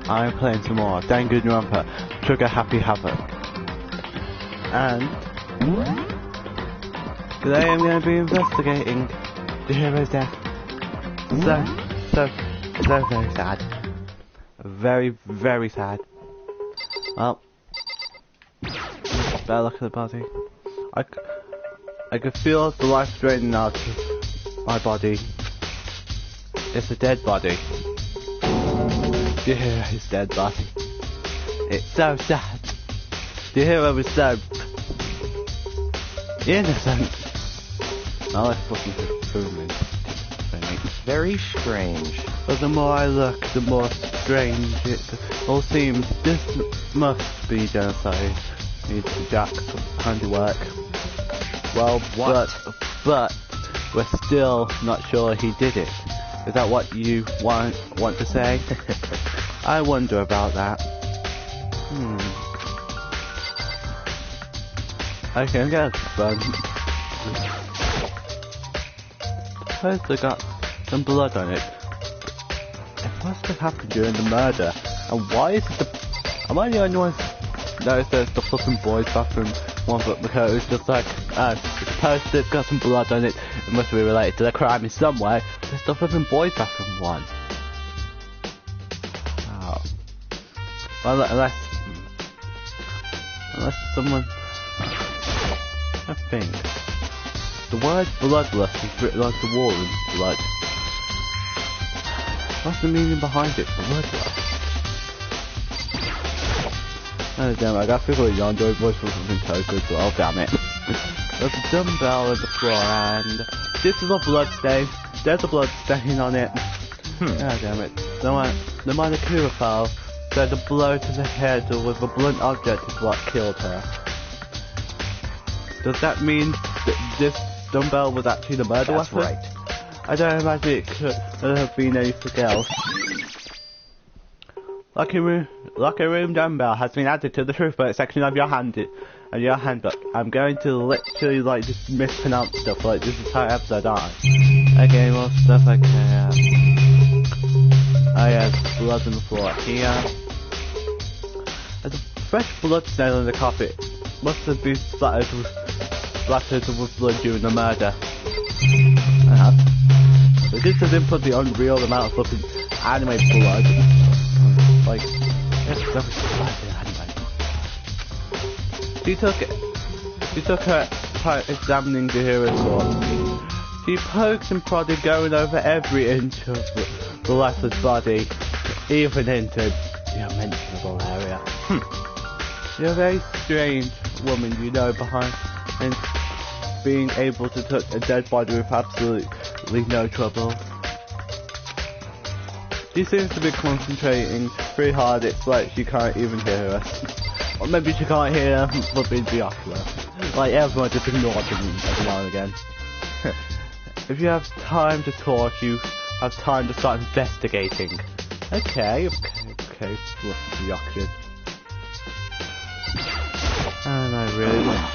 I'm playing some more Danganronpa, Trigger Happy Havoc. And today I'm going to be investigating the hero's death. So very sad. Very, very sad. Well, better look at the body. I could feel the life draining out of my body. It's a dead body. The hero's dead body. It's so sad. The hero is so innocent. I like fucking food. Very strange. But the more I look, the more strange it all seems. This must be genocide. Needs Jack's handiwork. Well, what? But we're still not sure he did it. Is that what you want to say? I wonder about that. Okay, I'm gonna fun. Suppose they got some blood on it. It must have happened during the murder. And why is it am I the only one noticed there's the fucking boys' bathroom one, but because it was just like, suppose it's got some blood on it, it must be related to the crime in some way. There's the flipping boys' bathroom one. Oh. Well, unless someone, I think the word bloodlust is written on the wall in blood. What's the meaning behind it? Bloodlust. Oh damn it, I got people with Yandere voice for something so good as well, damn it. There's a dumbbell on the floor and this is a blood stain. There's a blood stain on it. Oh damn it. The Manakura file said a blow to the head with a blunt object is what killed her. Does that mean that this dumbbell was actually the murder weapon? That's right. I don't imagine it could have been anything else. Locker room dumbbell has been added to the truthbook section of your handbook. I'm going to literally like just mispronounce stuff like this entire episode, aren't I? Okay, well stuff okay. Oh yeah, there's blood on the floor here. There's a fresh blood stain on the carpet. Must have been splattered with blood during the murder. But this doesn't put the unreal amount of fucking anime blood. Like, yes, that was anyway. She took her time examining the hero's corpse. She poked and prodded, going over every inch of the lifeless body, even into the unmentionable area. You're a very strange woman, you know, behind and being able to touch a dead body with absolutely no trouble. She seems to be concentrating pretty hard, it's like she can't even hear us. Or maybe she can't hear but being binocular. Like everyone just ignores him every now and again. If you have time to talk, you have time to start investigating. Okay, binoculars. And I really want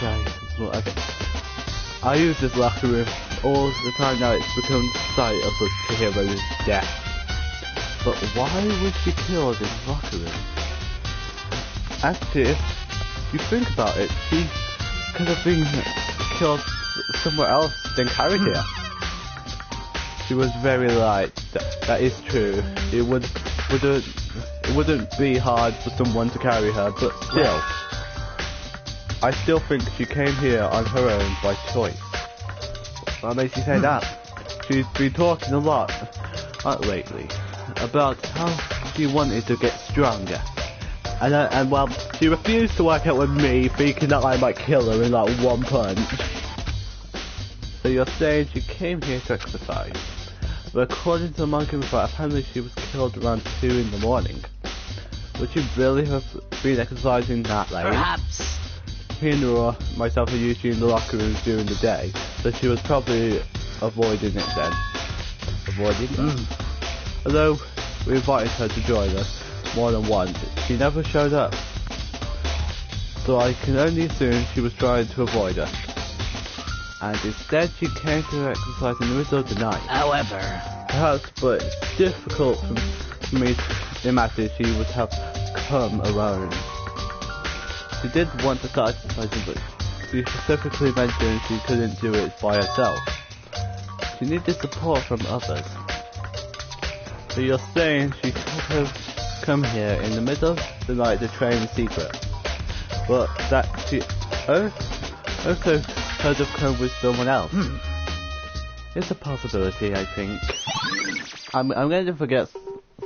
to okay. I use this locker room all the time now, it's become the site of the hero's death. But why was she killed in the locker room? Actually, if you think about it, she could have been killed somewhere else than carried here. She was very light, that is true. It wouldn't be hard for someone to carry her, but still. I still think she came here on her own by choice. What makes you say that? She's been talking a lot lately about how she wanted to get stronger. And well, she refused to work out with me, thinking that I might kill her in like one punch. So you're saying she came here to exercise. But according to the monkey report, apparently she was killed around 2 in the morning. Would she really have been exercising that late? Perhaps. Me and Nora, myself, are usually in the locker rooms during the day, so she was probably avoiding it then. Although we invited her to join us more than once, she never showed up. So I can only assume she was trying to avoid us. And instead she came to exercise in the middle of the night. However, perhaps, but it's difficult for me imagine she would have come alone. She did want to start exercising, but she specifically mentioned she couldn't do it by herself. She needed support from others. So you're saying she could have come here in the middle of the night to train in secret, but that she also could have come with someone else. It's a possibility, I think. I'm going to forget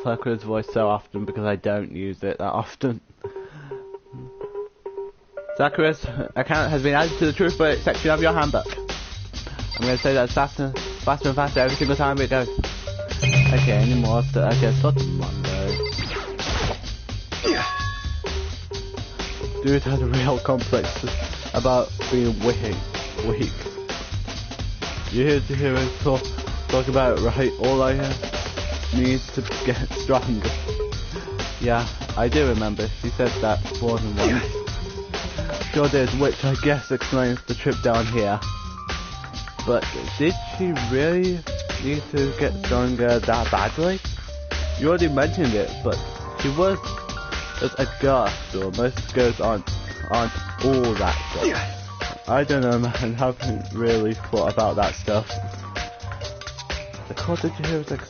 Sakura's voice so often because I don't use it that often. Sakura's account has been added to the truth book section of your handbook. I'm going to say that faster and faster every single time it goes. Okay, any more stuff? Okay, start Monday. Dude had a real complex about being weak. You hear us talk about it, right? All I need to get stronger. Yeah, I do remember. She said that more than once. Sure did, which I guess explains the trip down here. But did she really need to get stronger that badly? You already mentioned it, but she was just a girl, so most girls aren't all that stuff. I don't know, man, haven't really thought about that stuff. The call did you hear was like,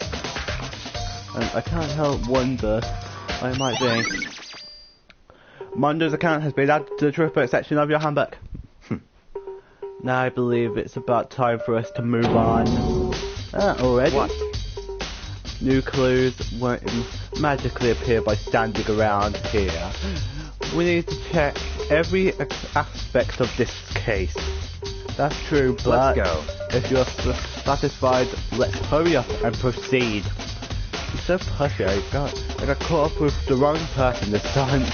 and I can't help wonder what it might be. Mondo's account has been added to the truth book section of your handbook. Now I believe it's about time for us to move on. Already? What? New clues won't magically appear by standing around here. We need to check every aspect of this case. That's true, but let's go. If you're satisfied, let's hurry up and proceed. You're so pushy, I got caught up with the wrong person this time.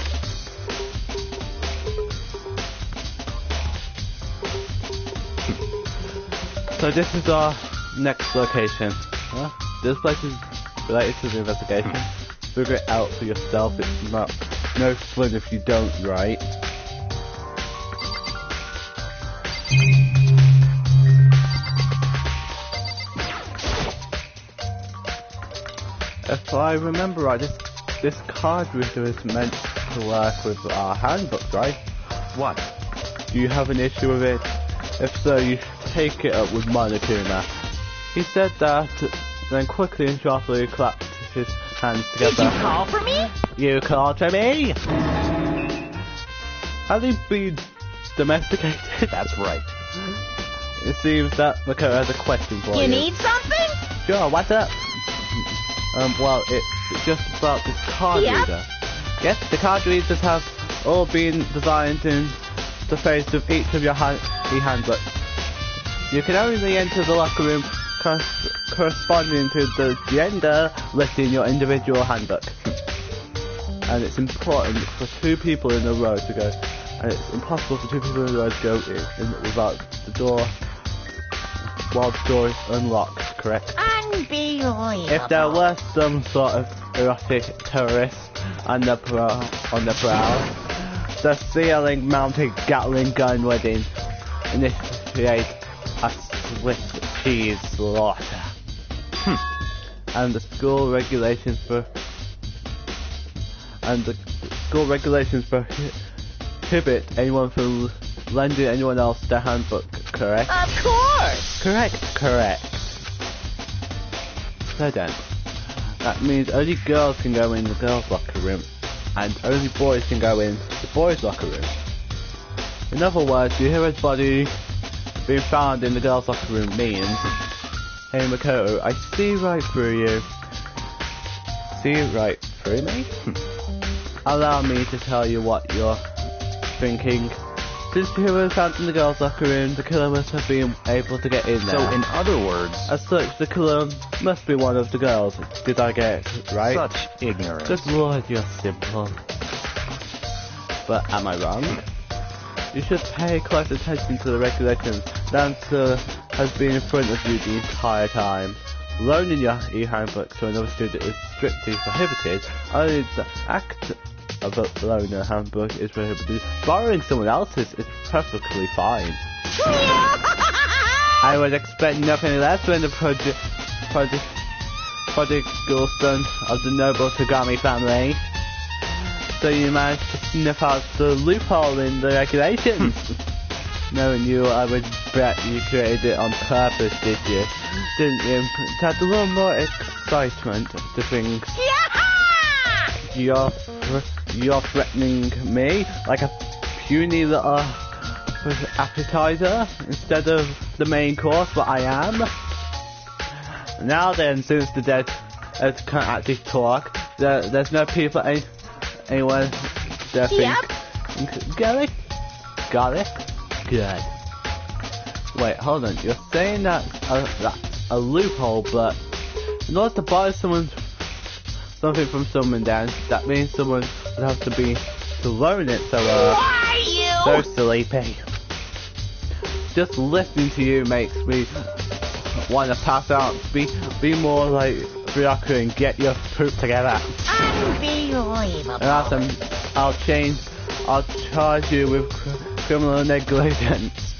So this is our next location. This place is related to the investigation. Figure it out for yourself. It's not no fun if you don't, right? If I remember right, this card reader is meant to work with our handbook, right? What? Do you have an issue with it? If so, you should take it up with Monokuma. He said that, then quickly and sharply clapped his hands together. Did you call for me? You called for me? Has he been domesticated? That's right. It seems that Makoto has a question for you. You need something? Sure, what's up? Well, it's just about this card reader. Yes, the card readers have all been designed in the face of each of your handbooks. You can only enter the locker room corresponding to the gender listed in your individual handbook. And it's important for two people in a row to go, and it's impossible for two people in a row to go in without the door, while the door is unlocked, correct? Unbelievable. If there were some sort of erotic terrorist on the prowl, the ceiling-mounted Gatling gun would initiate a swift cheese slaughter. And the school regulations prohibit anyone from lending anyone else their handbook, correct? Of course! Correct. So then, that means only girls can go in the girls' locker room, and only boys can go in the boys' locker room. In other words, the hero's body being found in the girls' locker room means, hey Makoto, I see right through you. See right through me? Allow me to tell you what you're thinking. Since the hero was found in the girls' locker room, the killer must have been able to get in there. So, in other words... As such, the killer must be one of the girls. Did I get it right? Such ignorance. Good lord, you're simple. But am I wrong? You should pay close attention to the regulations. Dancer has been in front of you the entire time. Loaning your e-handbook to another student is strictly prohibited. Only the act of a loaner handbook is prohibited. Borrowing someone else's is perfectly fine. I would expect nothing less when the prodigal son of the noble Tagami family. So you managed to sniff out the loophole in the regulations. Knowing you, I would bet you created it on purpose, did you? Didn't you? To add a little more excitement to things. You're threatening me like a puny little appetizer instead of the main course, but I am. Now then, since the dead can't actually talk, there's no people, anyone there think. Got it? Good. Wait, hold on. You're saying that's a loophole, but in order to buy something from someone, then that means someone would have to learn it. So sleepy. Just listening to you makes me want to pass out. Be more like Byakuya and get your poop together. Unbelievable. And I'll charge you with criminal negligence.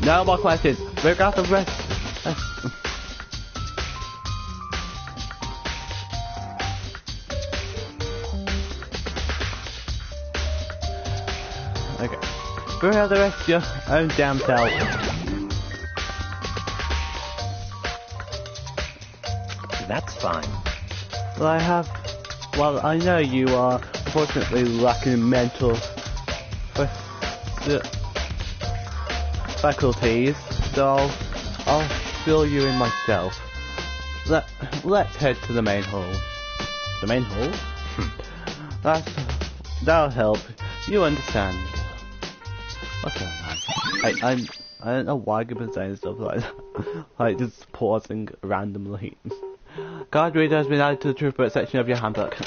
No more questions. We've got the rest. Okay. Figure out the rest of your own damn self. That's fine. Well, I know you are unfortunately lacking mental faculties, so I'll fill you in myself. Let's head to the main hall. The main hall? That'll help. You understand. What's going on? I don't know why I've been saying stuff like that. Like just pausing randomly. Guard reader has been added to the truth book section of your handbook.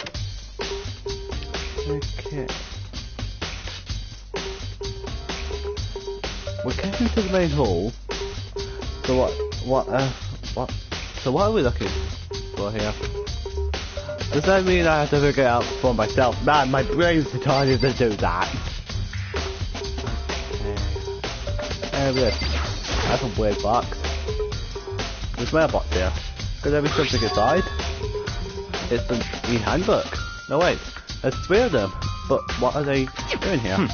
Okay. We're getting to the main hall. So So what are we looking for here? Does that mean I have to figure it out for myself? Man, my brain's too tiny to do that. Okay. That's a weird box. There's a mailbox here. Could there be something inside? It's an e-handbook. No wait, there's 3 of them. But what are they doing here?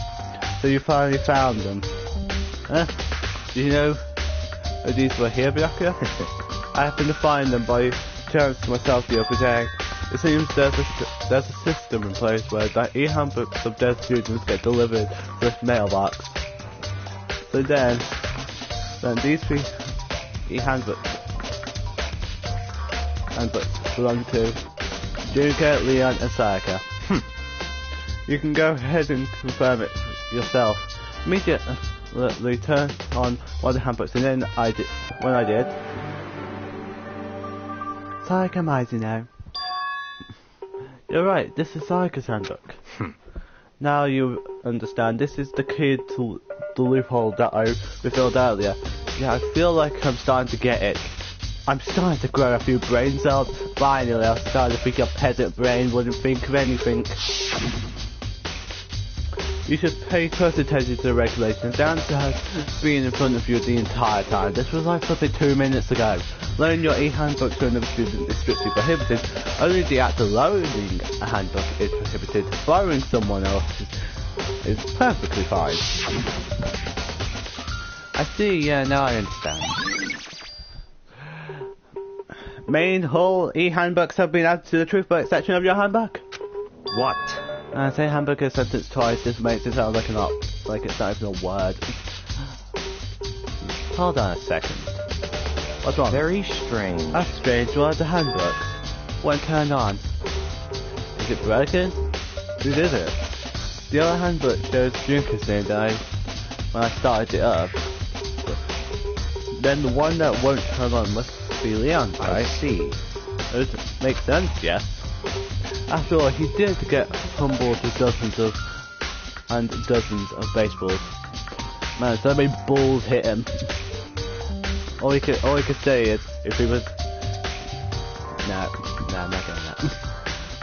So you finally found them. Do you know if these were here, Byakuya? I happened to find them by chance to myself the other day. It seems there's a system in place where the e-handbooks of dead students get delivered to this mailbox. So then these 3 e-handbooks belong to Junka, Leon and Sayaka. You can go ahead and confirm it yourself. Immediately turn on one of the handbooks, and then when I did, Sayaka Mizuno. You're right, this is Sayaka's handbook. Now you understand, this is the key to the loophole that I revealed earlier. Yeah, I feel like I'm starting to get it. I'm starting to grow a few brain cells. Finally, I'm starting to think a peasant brain wouldn't think of anything. You should pay close attention to the regulations. The answer has been in front of you the entire time. This was like something 2 minutes ago. Loaning your e-handbook to another student is strictly prohibited. Only the act of loaning a handbook is prohibited. Borrowing someone else's is perfectly fine. I see, yeah, now I understand. Main hall e-handbooks have been added to the truth book section of your handbook. What? I say handbook is sentenced twice, this makes it sound like it's not even a word. Hold on a second. What's wrong? Very strange. That's strange, one of the handbooks won't turn on. Is it broken? Whose is it? The other handbook shows Junka's name when I started it up. Then the one that won't turn on must be Leon's, right? I see. It makes sense, yes. After all, he did get humbled with dozens of baseballs. Man, so many balls hit him. All he could say is, if he was... Nah, I'm not getting that.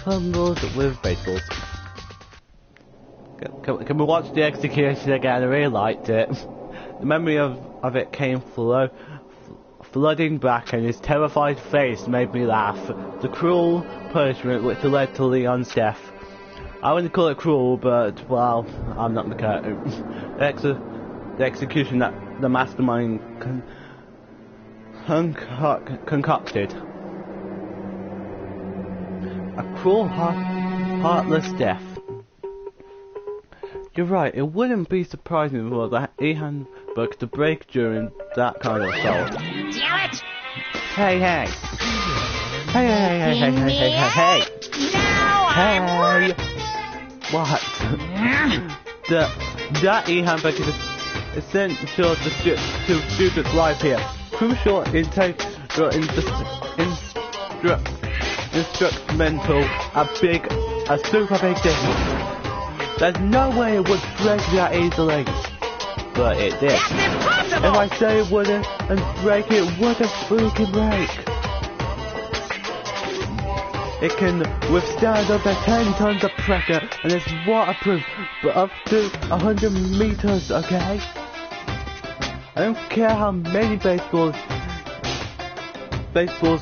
Humbled with baseballs. Can we watch the execution again? I really liked it. The memory of it came flooding back and his terrified face made me laugh. The cruel punishment which led to Leon's death. I wouldn't call it cruel, but, well, I'm not the character. The execution that the mastermind concocted. A cruel, heartless death. You're right, it wouldn't be surprising for the e-handbook to break during that kind of assault. Damn it! Hey! Hey! Now Hey! What? That e-handbook is essential to students' life here. Crucial instrumental, a super big thing. There's no way it would break that easily. But it did. that's impossible! If I say it wouldn't and break it, wouldn't freaking break. It can withstand up to 10 tons of pressure and it's waterproof, but up to 100 meters, okay? I don't care how many baseballs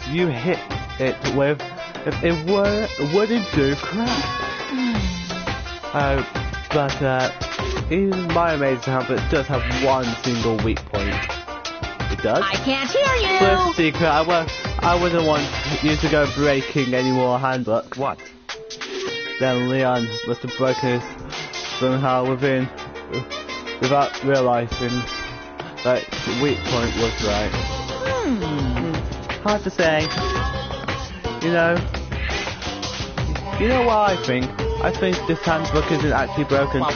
you hit it with, if it wouldn't do crap. But even my amazing habit does have one single weak point. It does? I can't hear you! First secret, I wouldn't want you to go breaking any more handbooks. What? Then Leon must have broken his somehow without realizing that the weak point was right. Hard to say. You know what I think? I think this handbook isn't actually broken. What?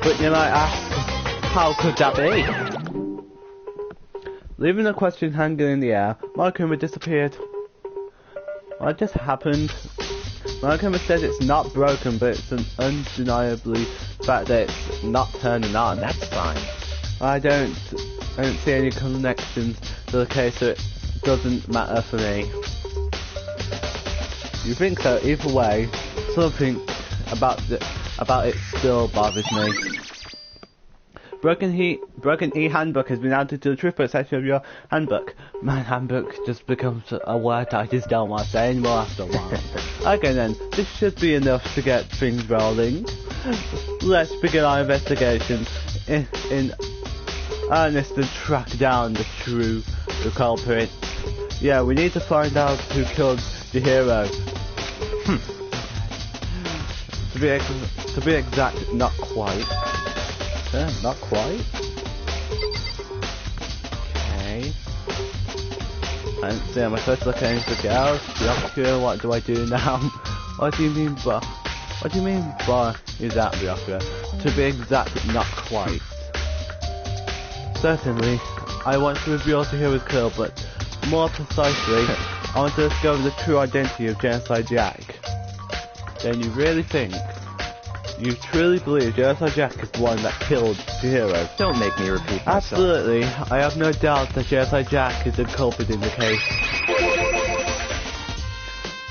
But you might ask, how could that be? Leaving the question hanging in the air, Markuma disappeared. What just happened? Markuma says it's not broken, but it's an undeniably fact that it's not turning on. That's fine. I don't see any connections to the case, so it doesn't matter for me. You think so? Either way, something about it still bothers me. Broken e-handbook has been added to the trooper section of your handbook. My handbook just becomes a word I just don't want to say anymore after a while. Okay then, this should be enough to get things rolling. Let's begin our investigation in earnest and track down the true culprit. Yeah, we need to find out who killed the hero. To be exact, not quite. Not quite. Okay. And see, am I supposed to look at anything else? Biocchia, what do I do now? What do you mean by is that Biocchia? To be exact, not quite. Certainly, I want to reveal to who was killed, but more precisely, I want to discover the true identity of Genocide Jack. Then you really think? You truly believe Genocide Jack is the one that killed the hero? Don't make me repeat myself. Absolutely. I have no doubt that Genocide Jack is the culprit in the case.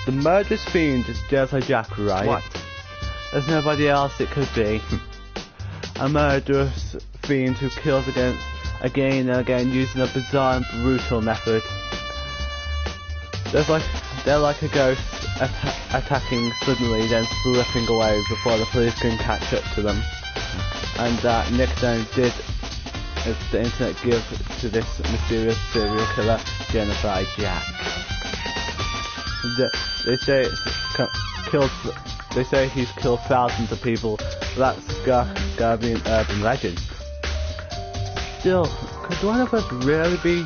The murderous fiend is Genocide Jack, right? What? There's nobody else it could be. A murderous fiend who kills again and again using a bizarre and brutal method. They're like a ghost attacking suddenly, then slipping away before the police can catch up to them. And that nickname did the internet give to this mysterious serial killer, Genocide Jack. They say he's killed thousands of people. That's gotta be an urban legend. Still, could one of us really be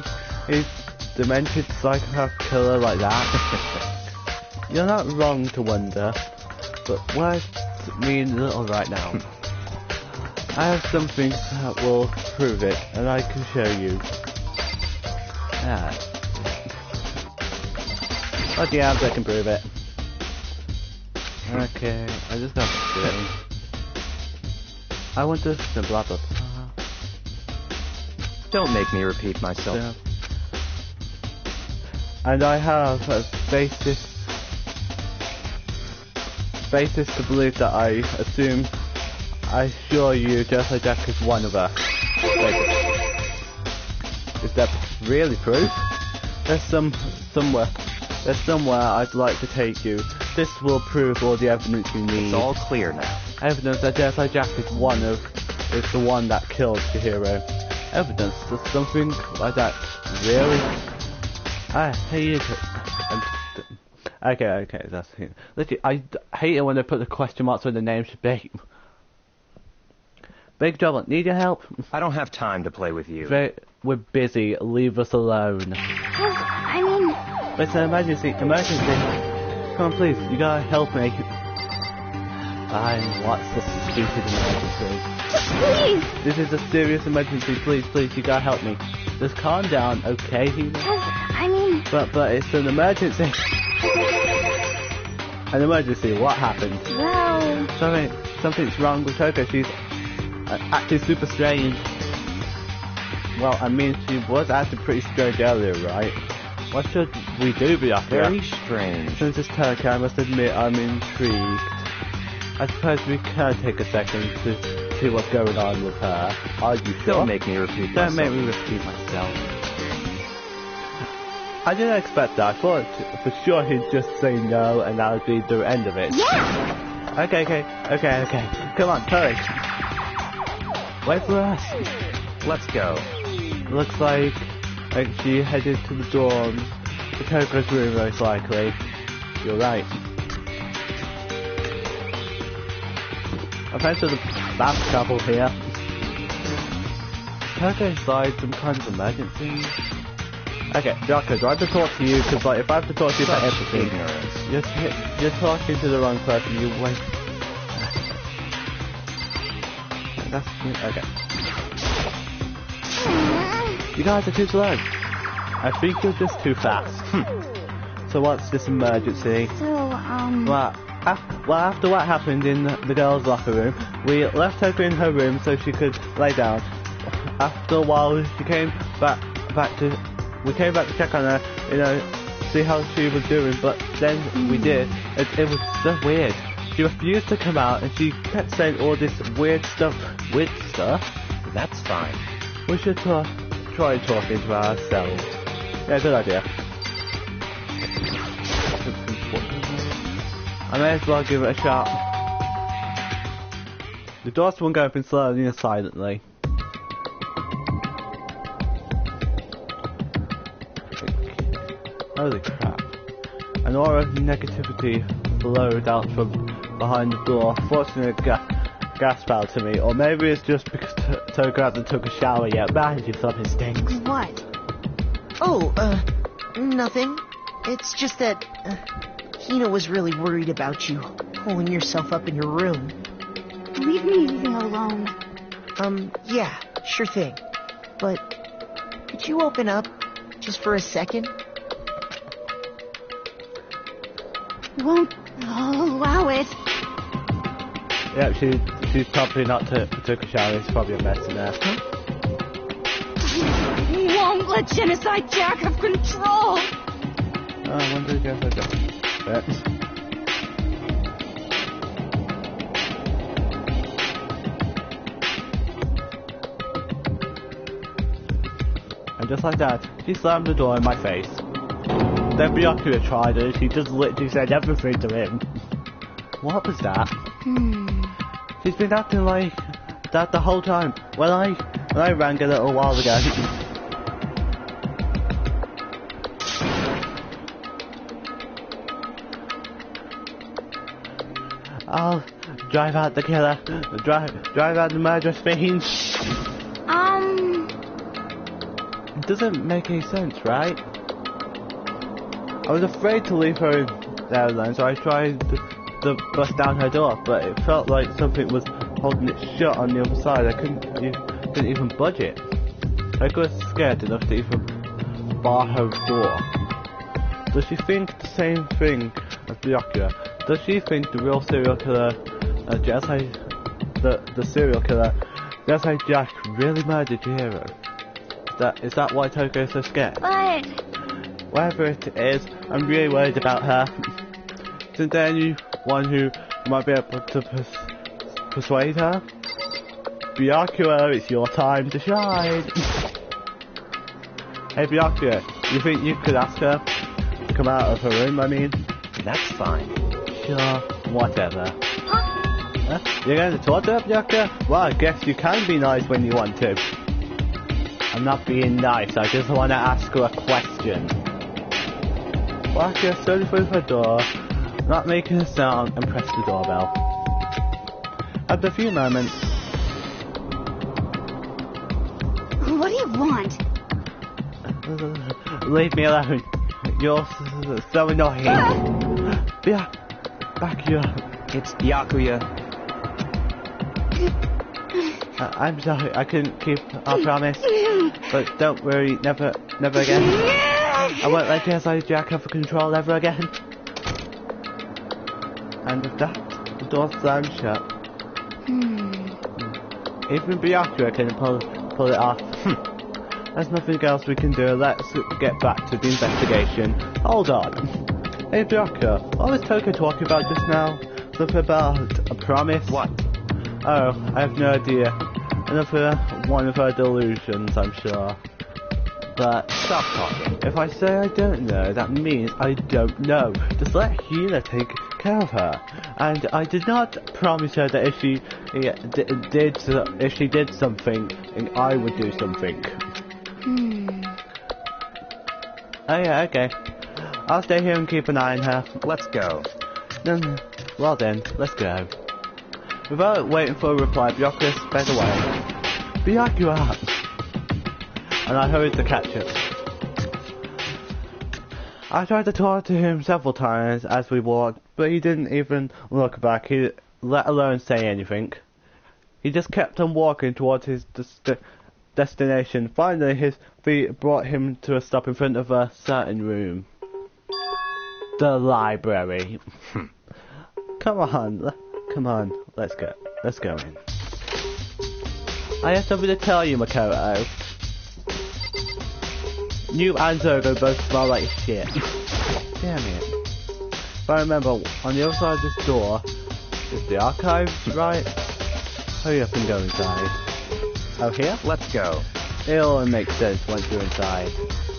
a demented psychopath killer like that? You're not wrong to wonder, but words mean little right now. I have something that will prove it, and I can show you. Oh yeah, I can prove it. Okay, I just have to do it. I want to blah blah blah. Don't make me repeat myself. Yeah. And I have a basis to believe that I assure you Genocide Jack is one of us. Is there really proof? There's somewhere I'd like to take you. This will prove all the evidence you need. It's all clear now. Evidence that Jedi Jack is the one that killed Chihiro. Evidence that something like that really. I hate it. Okay, that's it. Literally, I hate it when they put the question marks where the name should be. Big trouble. Need your help? I don't have time to play with you. We're busy. Leave us alone. I mean... It's an emergency. Emergency. Come on, please. You gotta help me. Fine. What's the stupid emergency? Please! This is a serious emergency. Please, you gotta help me. Just calm down, okay? I mean... But it's an emergency. An emergency. What happened? Well... Something's wrong with Toko. She's acting super strange. Well, I mean, she was acting pretty strange earlier, right? What should we do, Byakuya? Very strange. Since it's Toko, I must admit I'm intrigued. I suppose we can take a second to see what's going on with her. Are you sure? Don't make me repeat Don't myself. make me repeat myself. I didn't expect that. I thought for sure he'd just say no and that would be the end of it. Yeah! Okay. Come on, hurry. Wait for us. Let's go. Looks like she headed to the dorms. The Toko's room, most likely. You're right. I've entered the bath couple here. Toko inside some kind of emergency. Okay, Jocko, do I have to talk to you? Because like, if I have to talk to you about everything, Ignorance. you're talking to the wrong person. You wait. That's okay. You guys are too slow. I think you're just too fast. So what's this emergency? So, Well, after what happened in the girls' locker room, we left Toko in her room so she could lay down. After a while, she came we came back to check on her, see how she was doing, but then we did. It was so weird. She refused to come out and she kept saying all this weird stuff. Weird stuff? That's fine. We should try talking to ourselves. Yeah, good idea. I may as well give it a shot. The doors won't go open slowly and silently. Holy crap. An aura of negativity flowed out from behind the door, forcing a gas foul to me. Or maybe it's just because Toko hasn't took a shower yet. Man, you something stinks. What? Oh, nothing. It's just that, Hina was really worried about you, pulling yourself up in your room. leave me alone. Yeah, sure thing. But, could you open up, just for a second? Won't allow it. Yeah, she's probably not took a shower. It's probably a mess in there. Won't let Genocide Jack have control. Oh, I wonder if I got it. And just like that, she slammed the door in my face. Then Byakuya tried it. She just literally said everything to him. What was that? She's been acting like that the whole time. When I rang a little while ago. I'll drive out the killer. Drive out the murderous fiend. It doesn't make any sense, right? I was afraid to leave her there alone, so I tried to bust down her door, but it felt like something was holding it shut on the other side. I couldn't even budge it. I was scared enough to even bar her door. Does she think the same thing as Byakuya? Does she think the real serial killer, the serial killer, Genocide Jack, really murdered Chihiro? Is that why Toko is so scared? But... Whatever it is, I'm really worried about her. Isn't there anyone who might be able to persuade her? Byakuya, it's your time to shine. Hey, Byakuya, you think you could ask her to come out of her room, I mean? That's fine. Sure, whatever. Huh? You're going to talk to her, Byakuya? Well, I guess you can be nice when you want to. I'm not being nice, I just want to ask her a question. Byakuya stood through her door, not making a sound, and pressed the doorbell. After a few moments... What do you want? Leave me alone. You're so annoying. Byakuya. It's Byakuya. I'm sorry, I couldn't keep our promise. But don't worry, never again. I won't let you outside Jack have control ever again. And with that, the door slammed shut. Even Byakuya can pull it off. There's nothing else we can do. Let's get back to the investigation. Hold on. Hey Byakuya, what was Toko talking about just now? Something about a promise? What? Oh, I have no idea. Another one of her delusions, I'm sure. But Stop talking. if I say I don't know, that means I don't know. Just let Hina take care of her. And I did not promise her that if she did something, I would do something. Oh yeah, okay. I'll stay here and keep an eye on her. Let's go. Well then, let's go. Without waiting for a reply, Byakuya sped away. Byakuya! And I hurried to catch him. I tried to talk to him several times as we walked, but he didn't even look back, let alone say anything. He just kept on walking towards his destination. Finally, his feet brought him to a stop in front of a certain room. The library. Come on, let's go in. I have something to tell you, Makoto. You and Zogo both smell like shit. Damn it. If I remember, on the other side of this door is the archives, right? Hurry up and go inside. Oh, here? Let's go. It all makes sense once you're inside.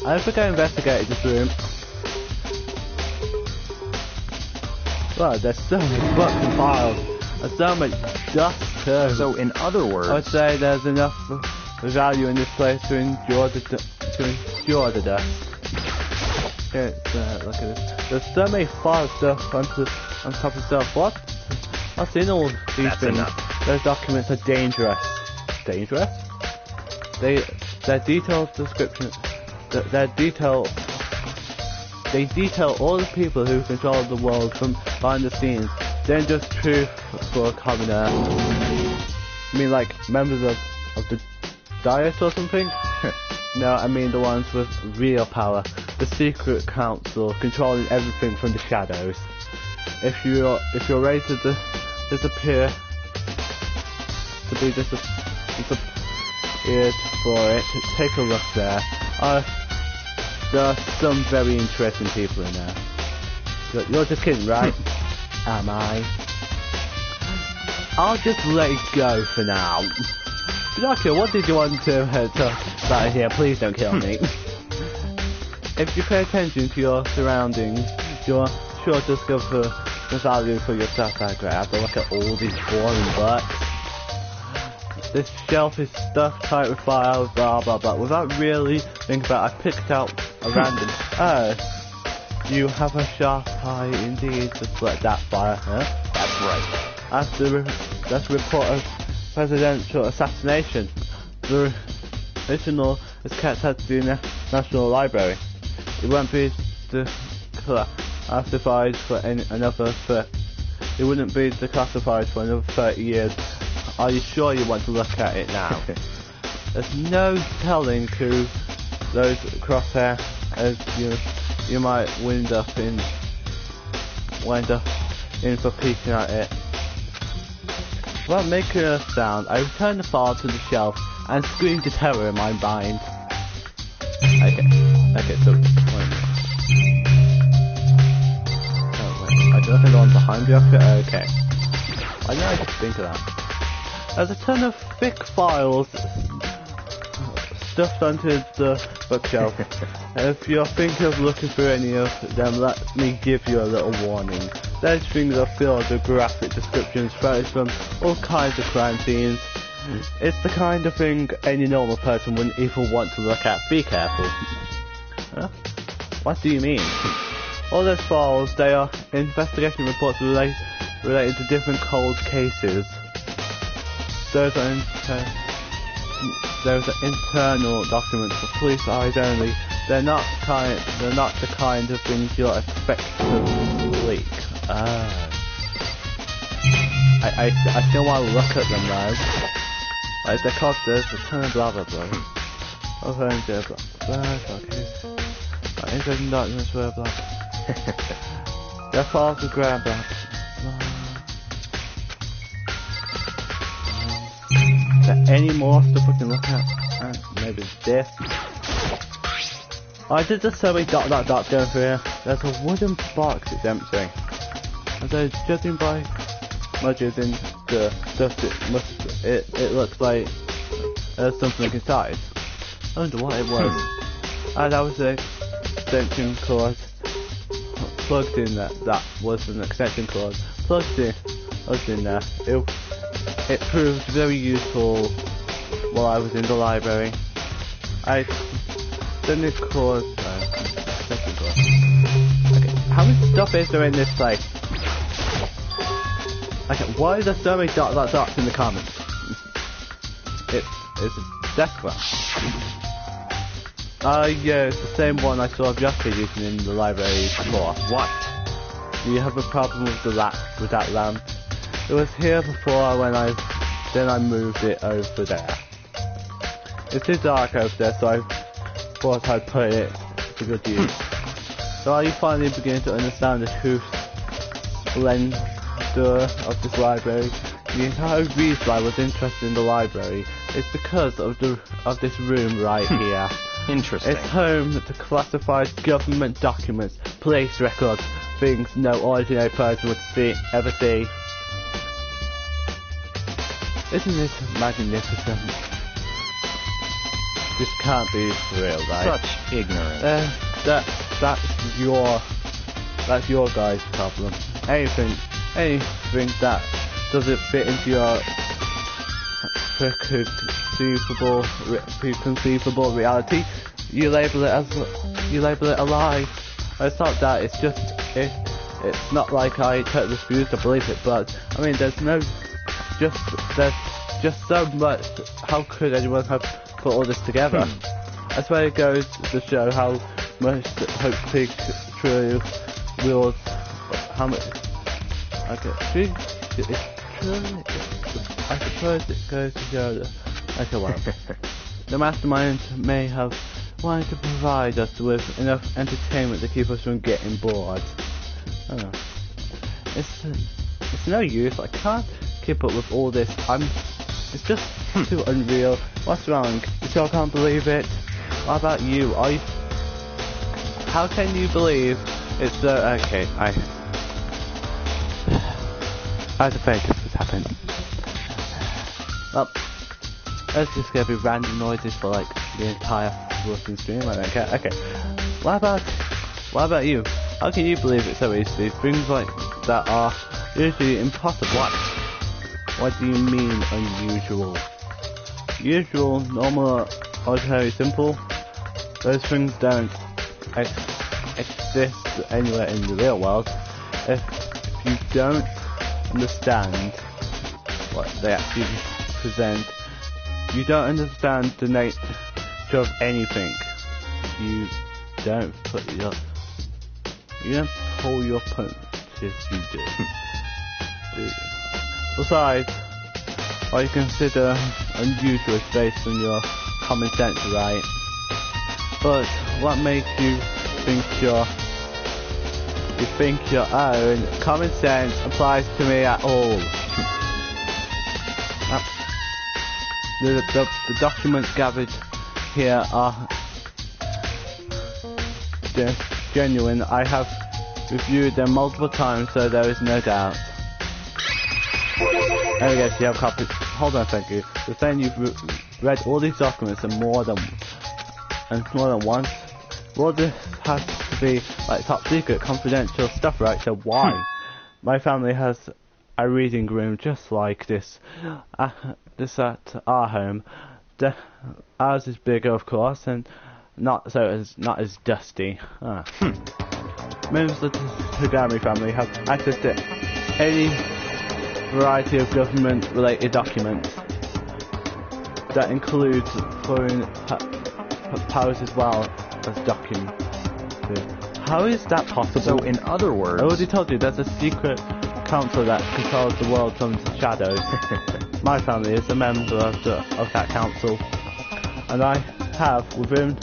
I don't think I investigated this room. Well, there's so many books and files, and so much dust too. So, in other words... I would say there's enough value in this place to endure the dust. Okay, look at this. There's so many file stuff on top of stuff. What's in all these That's things? enough. Those documents are dangerous. Dangerous? Their detailed description. They detail all the people who control the world from behind the scenes. They're just truth for a commoner. I mean, like members of the Diet or something? No, I mean the ones with real power. The secret council controlling everything from the shadows. If you're ready to disappear, to be disappeared for it, take a look there. There are some very interesting people in there. You're just kidding, right? Am I? I'll just let it go for now. Pinocchio, what did you want to talk about here? Please don't kill me. If you pay attention to your surroundings, you're sure to discover the value for yourself. I have to look at all these boring books. This shelf is stuffed tight with files, blah blah blah. Without really thinking about it, I picked out a random. Oh, you have a sharp eye indeed. Just let that fire, huh? That's right. That's a report of presidential assassination. The original is kept at the National Library. It won't be declassified for another. It wouldn't be declassified for another 30 years. Are you sure you want to look at it now? There's no telling who those crosshair as you might wind up in for peeking at it. Without making a sound, I returned the file to the shelf and screamed in terror in my mind. Okay, so oh wait, I don't think on behind the outfit. Okay. Why didn't I just think of that? There's a ton of thick files stuffed onto the bookshelf. If you're thinking of looking through any of them, let me give you a little warning. Those things are filled with graphic descriptions, photos from all kinds of crime scenes. It's the kind of thing any normal person wouldn't even want to look at. Be careful. Huh? What do you mean? All those files, they are investigation reports related to different cold cases. Those are internal documents for police eyes only. They're not the kind of things you'll expect to leak. I still want to look at them though. Like the cost is a ton of blah blah blah. Okay. Interesting documents for blah. They're files with grab blah. Is there any more stuff we can look at? Maybe this. I did just so many dot going through here. There's a wooden box, it's empty. Although judging by smudges in the dust, it looks like there's something inside. I wonder what it was. That was an extension cord plugged in there. That was an extension cord plugged in there. It proved very useful while I was in the library. I didn't need cord. Extension cord. Okay, how much stuff is there in this place? Okay, why is there so many dots in the comments? It's a death graph. Yeah, it's the same one I saw Jessica using in the library before. What? Do you have a problem with that lamp? It was here before then I moved it over there. It's too dark over there, so I thought I'd put it to good use. So are you finally beginning to understand the true splendor of this library? The entire reason I was interested in the library is because of this room right here. Interesting. It's home to classified government documents, police records, things no ordinary person would ever see. Isn't it magnificent? This can't be real, right? Such ignorance. That's your guys' problem. Anything that doesn't fit into your preconceivable reality, you label it a lie. It's not that. It's not like I totally refuse to believe it, but I mean, there's just so much. How could anyone have put all this together? That's where it goes to show how much Hope Pig True rules. How much? Okay, I suppose it goes to show that. Okay, well, the mastermind may have wanted to provide us with enough entertainment to keep us from getting bored. I don't know. It's no use. I can't keep up with all this. It's just too unreal. What's wrong? You still can't believe it? What about you? How can you believe it's so? Okay, I was afraid this would happen. Well, let's just get random noises for like the entire working stream. I don't care. Okay. What about you? How can you believe it so easily? Things like that are usually impossible. What do you mean unusual? Usual, normal, ordinary, simple. Those things don't exist anywhere in the real world. If you don't understand what they actually present, you don't understand the nature of anything. You don't pull your punches, you do. Besides, what you consider unusual is based on your common sense, right? But what makes you think your own common sense applies to me at all? The documents gathered here are genuine. I have reviewed them multiple times, so there is no doubt. And I guess you have copies. Hold on, thank you. You're saying you've read all these documents and more than once. Well, this has to be like top secret, confidential stuff, right? So why? My family has a reading room just like this. This at our home. Ours is bigger, of course, and not as dusty. Members of the Tagami family have access to any variety of government-related documents. That includes foreign powers as well as documents. How is that possible? So, in other words... I already told you, there's a secret council that controls the world from the shadows. My family is a member of that council. And I have within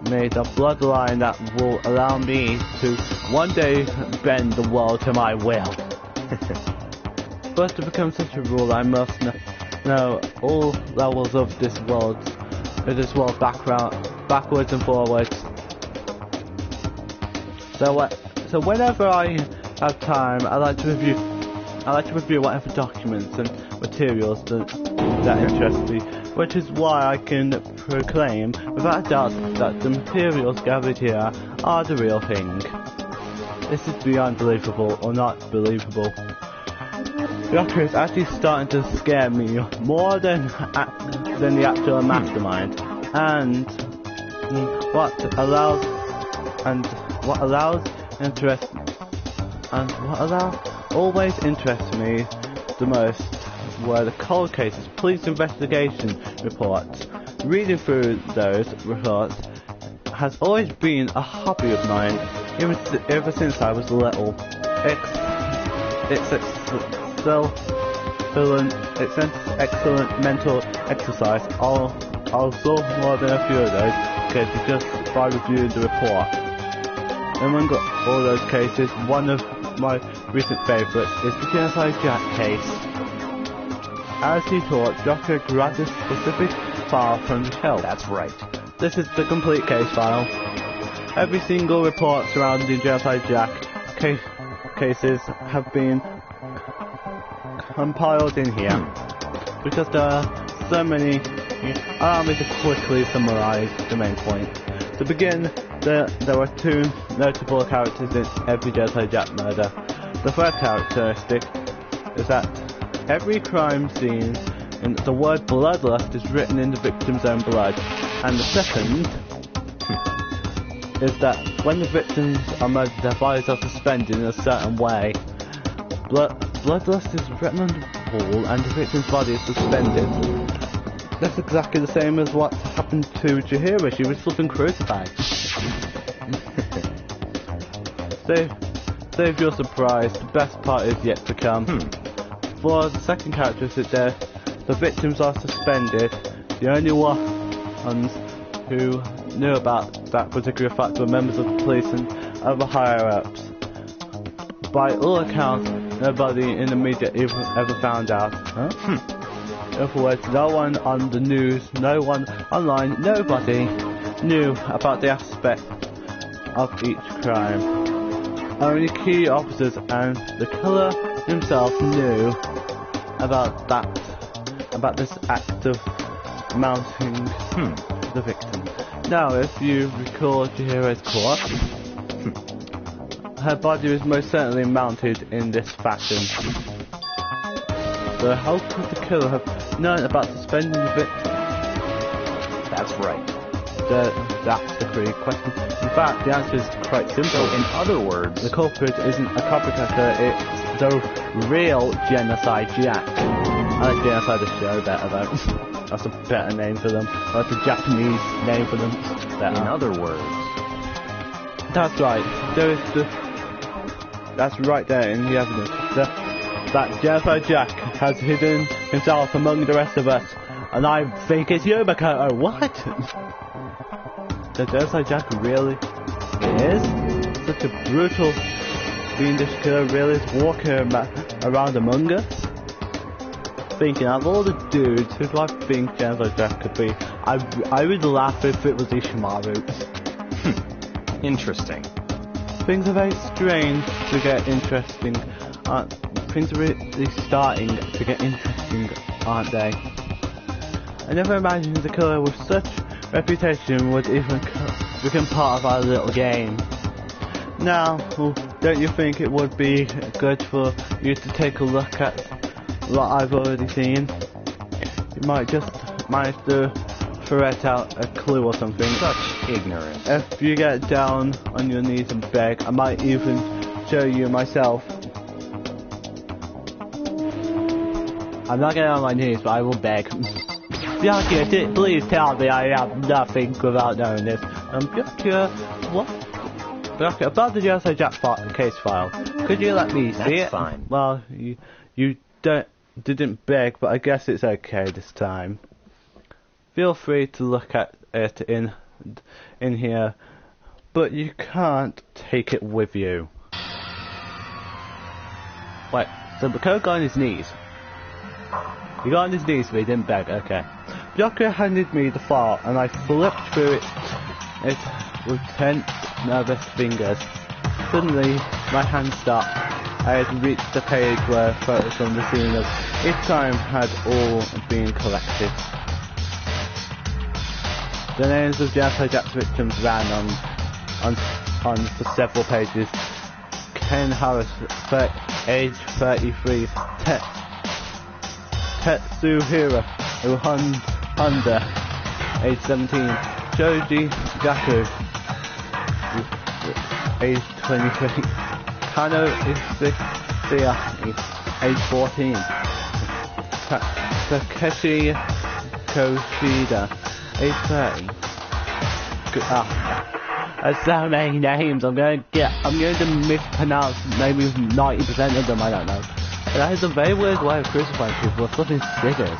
me the bloodline that will allow me to one day bend the world to my will. But to become such a ruler, I must know all levels of this world backwards and forwards. So whenever I have time, I like to review whatever documents and materials that interest me, which is why I can proclaim without a doubt that the materials gathered here are the real thing. This is beyond believable or not believable. The doctor is actually starting to scare me more than the actual mastermind, and what allows always interests me the most were the cold cases, police investigation reports. Reading through those reports has always been a hobby of mine, ever since I was little. It's excellent mental exercise. I'll solve more than a few of those cases just by reviewing the report. Among all those cases, one of my recent favourites is the Genocide Jack case. As he taught, Dr. grabbed a specific file from the shelf. That's right. This is the complete case file. Every single report surrounding Genocide Jack cases have been compiled in here. Because there are so many, allow me to quickly summarise the main point. To begin, there were two notable characters in every Genocide Jack murder. The first characteristic is that every crime scene, and the word bloodlust is written in the victim's own blood. And the second is that when the victims are murdered, their bodies are suspended in a certain way. Bloodlust is written on the wall, and the victim's body is suspended. That's exactly the same as what happened to Chihiro. She was flipping crucified. Save your surprise, the best part is yet to come. For the second characteristic there, the victims are suspended. The only ones who knew about that particular fact were members of the police and other higher-ups. By all accounts, nobody in the media ever found out. In other words, no one on the news, no one online, nobody knew about the aspect of each crime. Only key officers and the killer himself knew about this act of mounting the victim. Now, if you recall Chihiro's corpse, her body was most certainly mounted in this fashion. So how could the killer have known about suspending the victim? That's right. That's the correct question. In fact, the answer is quite simple. So, in other words, the culprit isn't a copycatter, it's the real Genocide Jack. I like Genocide the show better though. That's a better name for them. That's a Japanese name for them. Better. In other words, that's right. That's right there in the evidence. That Genocide Jack has hidden himself among the rest of us, and I think it's Yumiko. What? The Genocide Jack really is? Such a brutal, fiendish killer really is walking around among us? Thinking of all the dudes, who do I think Genocide Jack could be? I would laugh if it was Ishimaru. Interesting. Things are very strange to get interesting. things are really starting to get interesting, aren't they? I never imagined the killer with such reputation would even become part of our little game. Now, well, don't you think it would be good for you to take a look at what I've already seen? You might just manage to ferret out a clue or something. Such ignorance. If you get down on your knees and beg, I might even show you myself. I'm not getting on my knees, but I will beg. Byakuya, please tell me I have nothing without knowing this. Byakuya, what? Byakuya, about the Genocide Jack case file. Could you let me see it? That's fine. Well, you didn't beg, but I guess it's okay this time. Feel free to look at it in here, but you can't take it with you. Wait, so Byakuya got on his knees. He got on his knees, but he didn't beg. Okay. Byakuya handed me the file, and I flipped through it with tense, nervous fingers. Suddenly, my hand stopped. I had reached the page where photos from the scene of each crime had all been collected. The names of Genocide Jack's victims ran on for several pages. Ken Harris, age 33. Tetsuhiro Honda, age 17. Shoji Gaku, age 23. Kano Isayaki, age 14. Takeshi Koshida, age 30. That's so many names. I'm going to mispronounce maybe 90% of them. I don't know. That is a very weird way of crucifying people with flipping scissors.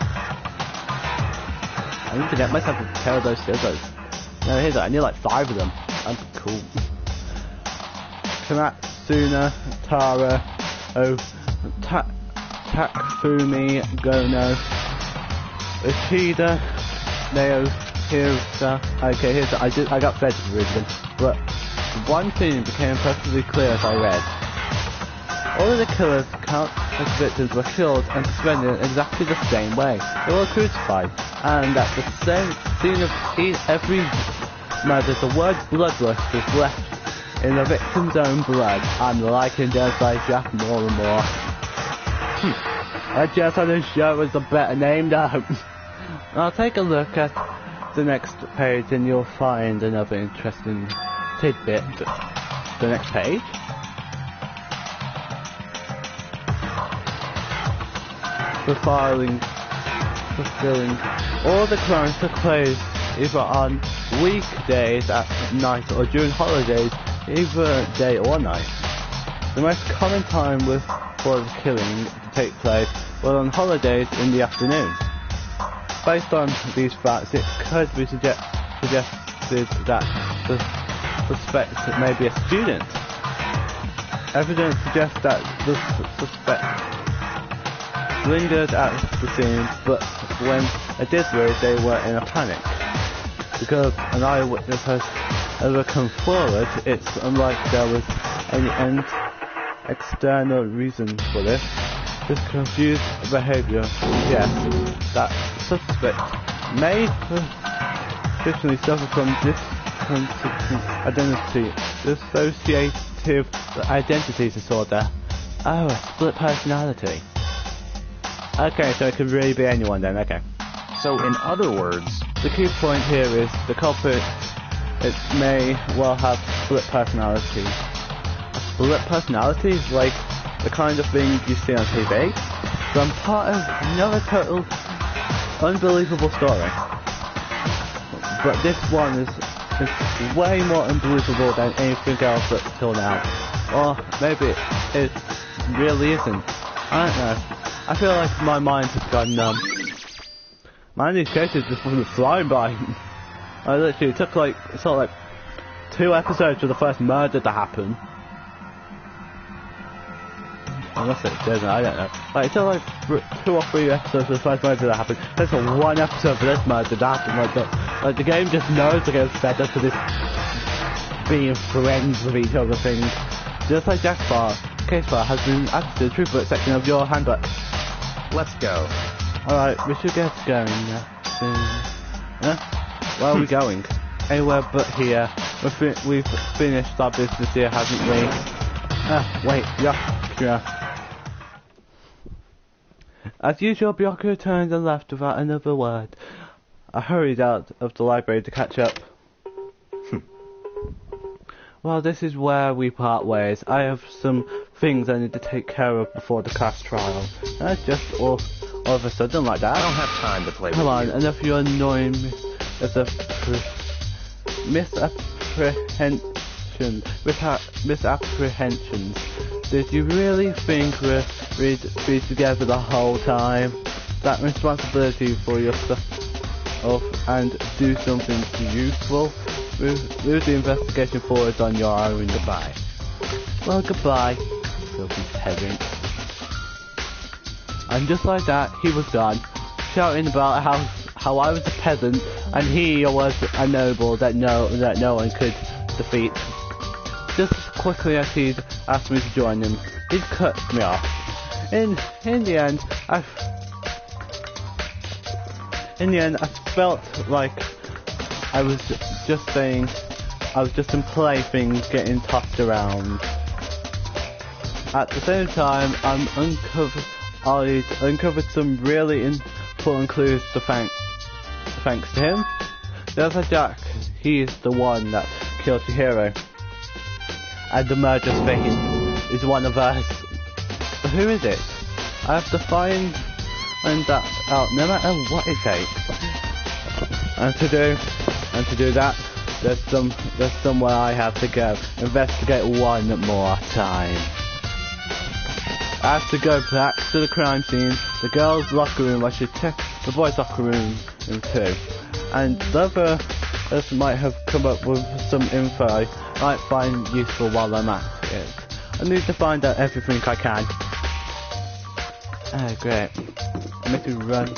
I need to get myself a pair of those scissors. No, here's it. I need like 5 of them. That's cool. Kanatsuna Tara Takfumi Gono Ishida Neo Hirsa. Okay, here's it. I got fed to read them, but one thing became perfectly clear as I read. All of the killers, countless victims, were killed and suspended in exactly the same way. They were crucified, and at the same scene of every murder, the word bloodlust was left in the victim's own blood. I'm liking Genocide Jack more and more. I just on the show was a better name though. I'll take a look at the next page and you'll find another interesting tidbit. The next page? Fulfilling. All the crimes took place either on weekdays at night or during holidays, either day or night. The most common time for the killing to take place was on holidays in the afternoon. Based on these facts, it could be suggested that the suspect may be a student. Evidence suggests that the suspect lingered at the scene, but when they did leave, they were in a panic. Because an eyewitness has ever come forward, it's unlikely there was any external reason for this. This confused behaviour suggests that the suspect may traditionally suffer from dissociative identity disorder. Oh, a split personality. Okay, so it could really be anyone then, okay. So in other words, the key point here is the culprit, it may well have split personality. A split personality is like the kind of thing you see on TV. So I'm part of another total unbelievable story. But this one is way more unbelievable than anything else up till now. Or maybe it really isn't. I don't know. I feel like my mind has gone numb. Man, these cases just wasn't flying by. I literally took like 2 episodes for the first murder to happen. Unless it doesn't, I don't know. Like, it took like 2 or 3 episodes for the first murder to happen. There's 1 episode for this murder to happen. Like the game just knows to get fed up to this being friends with each other thing. Just like Jack Bar, case file has been added to the truth book section of your handbook. Let's go. Alright, we should get going soon. Huh? Where are we going? Anywhere but here. We've finished our business here, haven't we? Wait, Byakuya. As usual, Byakuya turned and left without another word. I hurried out of the library to catch up. Well, this is where we part ways. I have some things I need to take care of before the class trial. Just all of a sudden like that. I don't have time to play with you. Come on, enough of your annoying misapprehensions. Did you really think we'd be together the whole time? That responsibility for yourself and do something useful? Move the investigation forward on your own. Goodbye. Well, goodbye, filthy peasant. And just like that, he was gone, shouting about how I was a peasant and he was a noble that no one could defeat. Just as quickly as he'd asked me to join him, he'd cut me off. In the end, I felt like I was just some plaything getting tossed around. At the same time, I uncovered some really important clues thanks to him. There's a Jack, he's the one that killed Chihiro. And the murderous Fane is one of us. But who is it? I have to find that out no matter what it takes. And to do that, there's somewhere I have to go. Investigate one more time. I have to go back to the crime scene, the girls' locker room. I should check the boys' locker room too. And the others might have come up with some info I might find useful while I'm at it. I need to find out everything I can. Great. I need to run.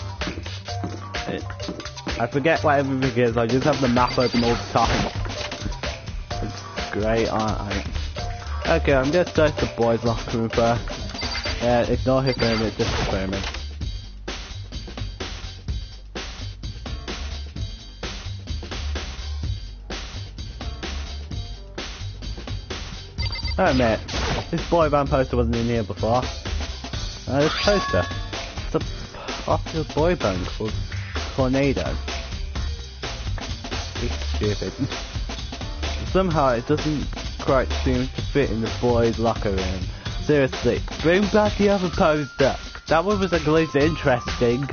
I forget what everything is, I just have the map open all the time. It's great, aren't I? Okay, I'm gonna search the boys' locker room first. Yeah, ignore his name, it's just a experiment. Oh mate, this boy band poster wasn't in here before. This poster. It's a popular boy band called Tornado. It's stupid. Somehow it doesn't quite seem to fit in the boys' locker room. Seriously, bring back the other poster. That one was at least interesting.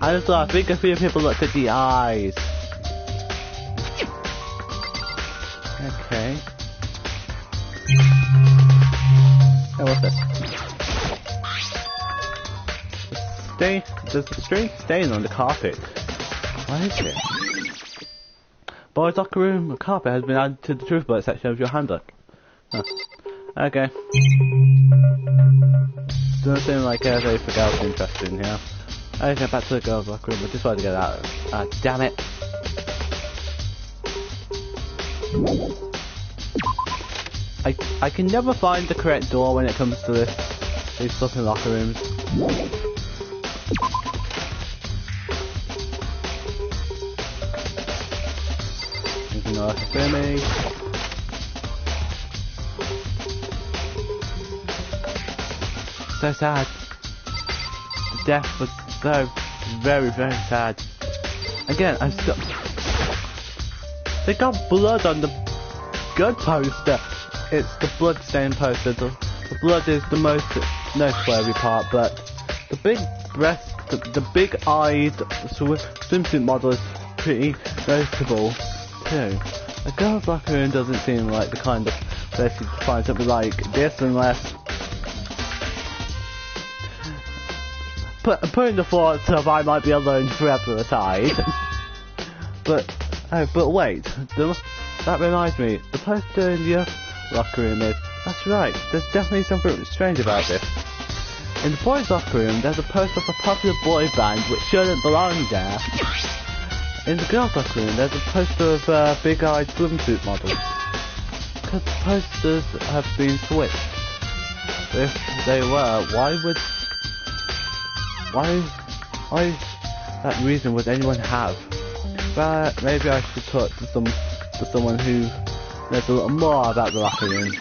And also, I think a few people looked at the eyes. Okay. Oh, what's this? There's a strange stain on the carpet. What is it? Boys' locker room carpet has been added to the truth book section of your handbook. Huh. Okay. Doesn't seem like there's anything else interesting here. Okay, back to the girls' locker room. I just wanted to get out. Damn it. I can never find the correct door when it comes to these flipping locker rooms. Ignore me. So sad. The death was so very, very sad. Again, I'm still. They got blood on the good poster. It's the blood-stained poster. The blood is the most noteworthy part, but the big breast, the big-eyed swimsuit model is pretty noticeable too. A girl's locker room doesn't seem like the kind of place you'd find something like this unless. Putting the thoughts of I might be alone forever aside. but wait, that reminds me, the poster in the locker room is, that's right, there's definitely something strange about this. In the boys' locker room, there's a poster of a popular boy band which shouldn't belong there. In the girls' locker room, there's a poster of a big-eyed swimsuit model. because the posters have been switched. If they were, why that reason would anyone have? But maybe I should talk to someone who knows a little more about the locker room.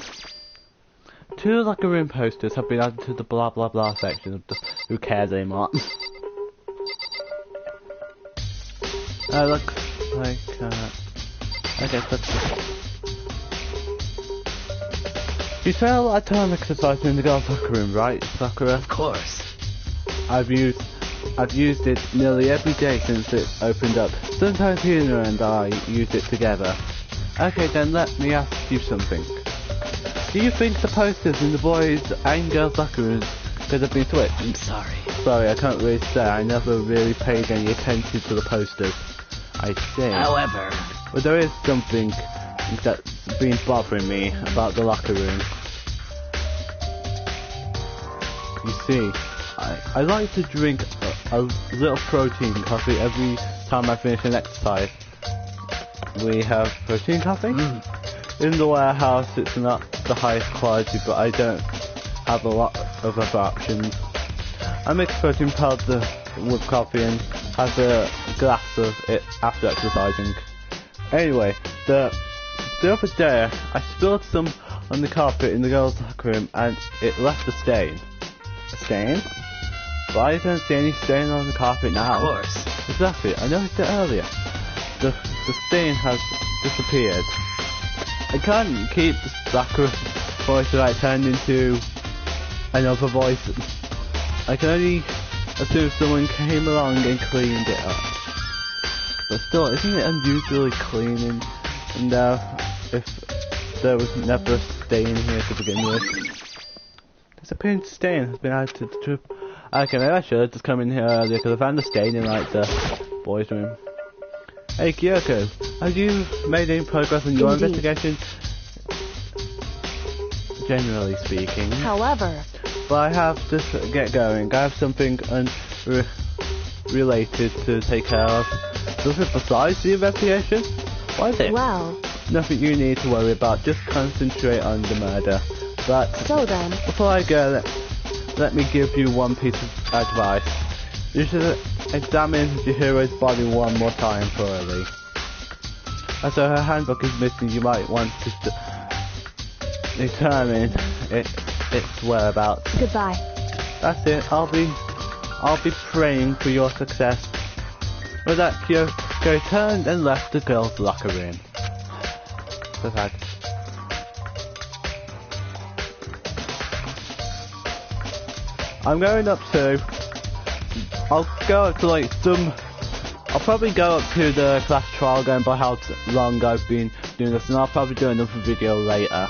2 locker room posters have been added to the blah blah blah section of the who cares anymore. Looks like I guess that's it. You sell a ton of exercise in the girls' locker room, right, Sakura? Of course. I've used it nearly every day since it opened up. Sometimes Hina and I use it together. Okay, then let me ask you something. Do you think the posters in the boys' and girls' locker rooms could have been switched? I'm sorry. Sorry, I can't really say. I never really paid any attention to the posters. I see. However, but there is something that's been bothering me about the locker room. You see, I like to drink a little protein coffee every time I finish an exercise. We have protein coffee? In the warehouse it's not the highest quality, but I don't have a lot of other options. I mix protein powder with coffee and have a glass of it after exercising. Anyway, the other day I spilled some on the carpet in the girls' locker room and it left a stain. A stain? But I don't see any stain on the carpet now. Of course. Exactly, I noticed it earlier. The stain has disappeared. I can't keep the locker voice that I turned into another voice. I can only assume someone came along and cleaned it up. But still, isn't it unusually clean and if there was never a stain here to begin with? Disappearing stain has been added to the trip. Okay, maybe I should have just come in here earlier because I found the stain in like the boys' room. Hey Kyoko, have you made any progress on your investigation? Generally speaking. However, but I have to get going. I have something related to take care of. Something besides the investigation? What is it? well, Nothing you need to worry about, just concentrate on the murder. But so then, before I go, let me give you one piece of advice. You should examine the hero's body one more time thoroughly. And so her handbook is missing, you might want to determine its whereabouts. goodbye. That's it, I'll be praying for your success. With that, Kyoko turned and left the girls' locker room. So sad. I'm going up to... I'll probably go up to the class trial going by how long I've been doing this, and I'll probably do another video later.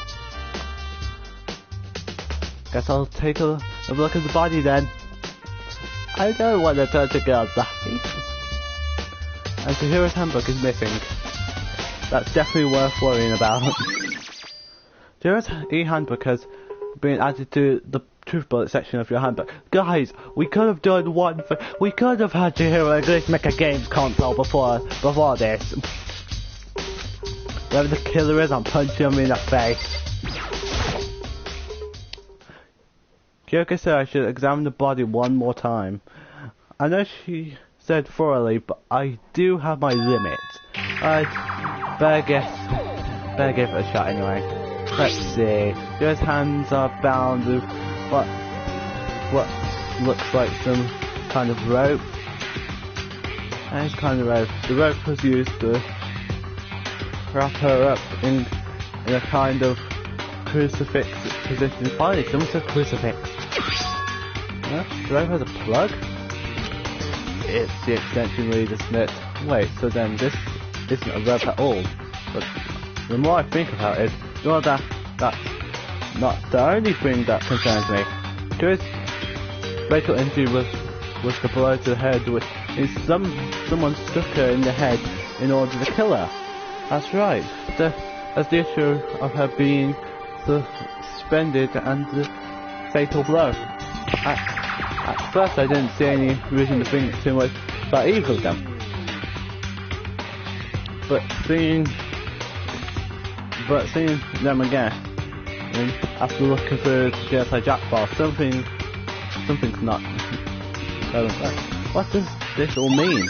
Guess I'll take a look at the body then. I don't want to touch a girl's body. And the hero's handbook is missing. That's definitely worth worrying about. The hero's handbook has been added to the truth bullet section of your handbook. Guys, we could have done one thing. We could have had your hero at least make a games console before this. Whoever the killer is, I'm punching him in the face. Kyoko said I should examine the body one more time. I know she said thoroughly, but I do have my limits. I'd better give it a shot anyway. Let's see. His hands are bound with what looks like some kind of rope. Any kind of rope. The rope was used to wrap her up in a kind of crucifix position. Finally, someone said crucifix. Huh? The rope has a plug? It's the extension lead, isn't it? Wait, so then this isn't a rope at all. But the more I think about it, well, that's not the only thing that concerns me. Joy's fatal injury was the blow to the head, which is someone struck her in the head in order to kill her. That's right. As the issue of her being suspended and the fatal blow. At first I didn't see any reason to think too much about either of them. But seeing but seeing them again, and after looking through the genocide jackpot, something's not. What does this all mean?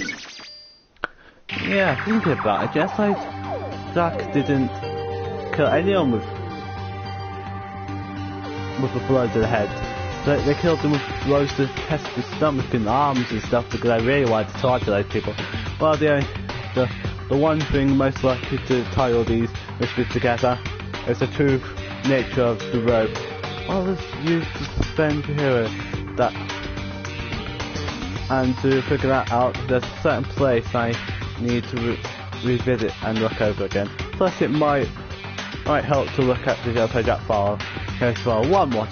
Yeah, thinking about it, genocide Jack didn't kill anyone with the blows to the head. They killed them with blows to the chest, the stomach and arms and stuff because they really wanted to torture those people. Well, the one thing most likely to tie all these mysteries together is the true nature of the rope. What was used to suspend the hero that, and to figure that out, there's a certain place I need to revisit and look over again. Plus, it might help to look at the Genocide Jack file case file one more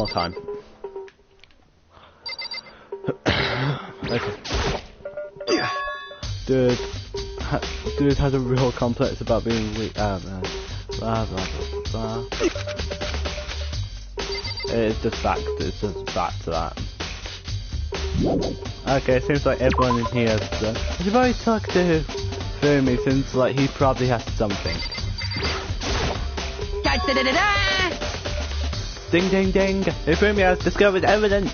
time. Okay. Dude has a real complex about being weak. Blah blah blah blah. It's just back to that. Okay, seems like everyone in here is very talkative through me, since like he probably has something. Ding ding ding! Ifumi has discovered evidence